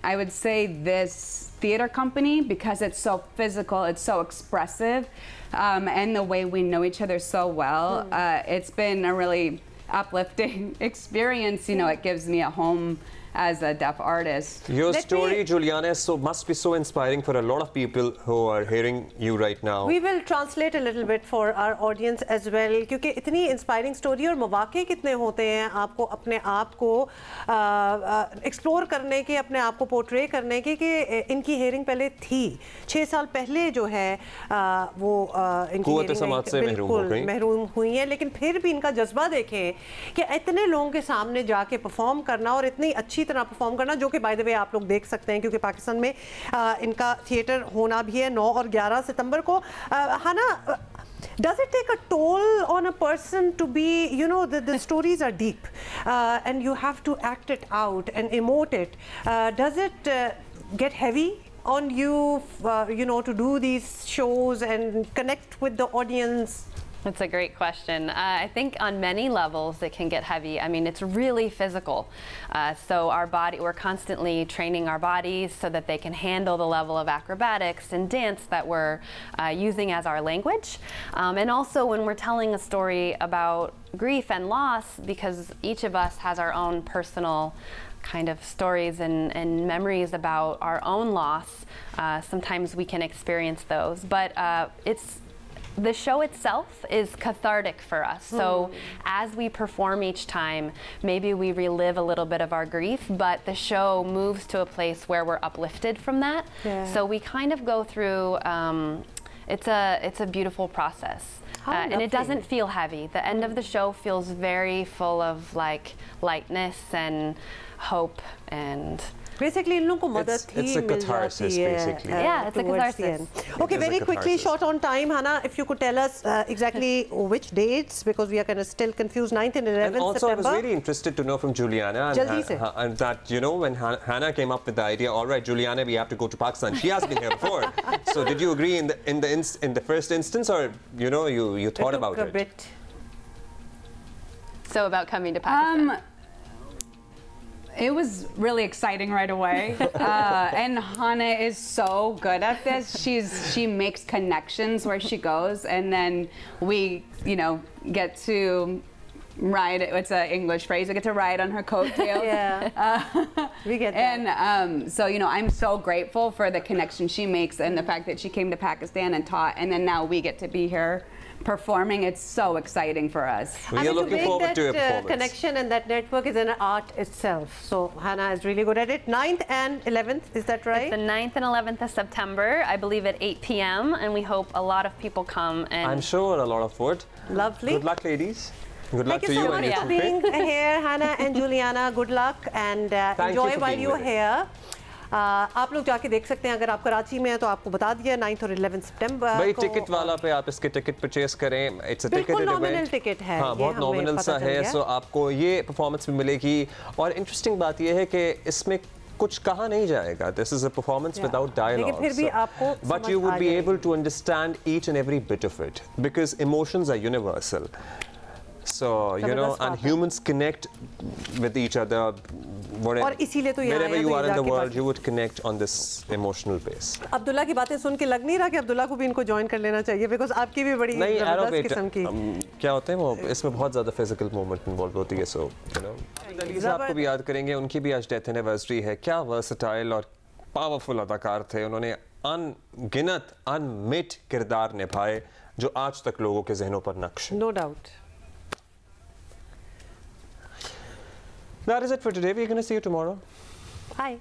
I would say this theater company, because it's so physical, it's so expressive, and the way we know each other so well, it's been a really uplifting experience. You know, it gives me a home as a deaf artist. Your story, Juliana, must be so inspiring for a lot of people who are hearing you right now. We will translate a little bit for our audience as well, क्योंकि इतनी inspiring story और मौके कितने होते हैं आपको अपने आप को explore करने के, अपने आप को portray करने के, कि इनकी hearing पहले थी 6 साल पहले जो है वो इनकी hearing बिल्कुल महरूम हुई है, लेकिन फिर भी इनका जज्बा देखें कि इतने लोगों के सामने जाके परफॉर्म करना और इतनी अच्छी तरह परफॉर्म करना, जो कि बाय द वे आप लोग देख सकते हैं क्योंकि पाकिस्तान में इनका थिएटर होना भी है 9 और 11 सितंबर को। हाना, does it take a toll on a person to be, you know, the stories are deep and you have to act it out and emote it. Does it get heavy on you, you know, to do these shows and connect with the audience? That's a great question. I think on many levels it can get heavy. I mean, it's really physical. So we're constantly training our bodies so that they can handle the level of acrobatics and dance that we're using as our language. And also when we're telling a story about grief and loss, because each of us has our own personal kind of stories and memories about our own loss, sometimes we can experience those. But the show itself is cathartic for us. So as we perform each time, maybe we relive a little bit of our grief, but the show moves to a place where we're uplifted from that. Yeah. So we kind of go through, it's a beautiful process. And it doesn't feel heavy. The end of the show feels very full of like lightness and hope and basically in लोगों को मदद ही मिल जाती है. Yeah, it's a catharsis. Okay, very quickly, short on time, Hannah, if you could tell us exactly which dates, because we are kind of still confused, 9th and 11th and also September. I was very interested to know from Juliana and that, you know, when Hannah came up with the idea, all right, Juliana, we have to go to Pakistan. She has been here before. So did you agree in the first instance, or you know, you thought about it? A bit. So about coming to Pakistan. It was really exciting right away, and Hannah is so good at this. She makes connections where she goes, and then we, you know, get to ride. It's an English phrase. We get to ride on her coattails. Yeah, we get that. And so, you know, I'm so grateful for the connection she makes and the fact that she came to Pakistan and taught, and then now we get to be here performing. It's so exciting for us. We are looking forward to your performance. Connection and that network is an art itself. So Hannah is really good at it. 9th and 11th, is that right? It's the 9th and 11th of September, I believe at 8 p.m. and we hope a lot of people come. And I'm sure a lot of would. Lovely. Good luck, ladies. Good luck to you. Thank you so much for being here, Hannah and Juliana. Good luck and enjoy while you're here. आप लोग जाके देख सकते हैं, अगर आप कराची में हैं तो आपको बता दिया 9th और 11th सितंबर भाई टिकट वाला पे आप इसके टिकट परचेस करें. It's a ticket nominal ticket है. हाँ, बहुत नॉमिनल सा है. सो आपको ये परफॉर्मेंस भी मिलेगी और इंटरेस्टिंग बात ये है कि इसमें कुछ कहा नहीं जाएगा. This is a performance without dialogue. लेकिन फिर भी आपको but you would be able to understand each and every bit of it because emotions are universal. So, you know, and humans connect with each other. Wherever you are in the world, you would connect on this emotional base. Abdullah की बातें सुन के लग नहीं रहा कि अब्दुल्ला को भी इनको ज्वाइन कर लेना चाहिए, because आपकी भी बड़ी जबरदस्त किस्म की क्या होते हैं वो, इसमें बहुत ज़्यादा फिजिकल मूवमेंट इन्वॉल्व होती है. सो यू नो, अली साहब को भी याद करेंगे, उनकी भी आज डेथ एनिवर्सरी है. क्या वर्सटाइल और पावरफुल अदाकार थे. उन्होंने अनगिनत अनमिट किरदार निभाए जो आज तक लोगों के जहनों पर नक्श. No doubt. That is it for today. We're going to see you tomorrow. Bye.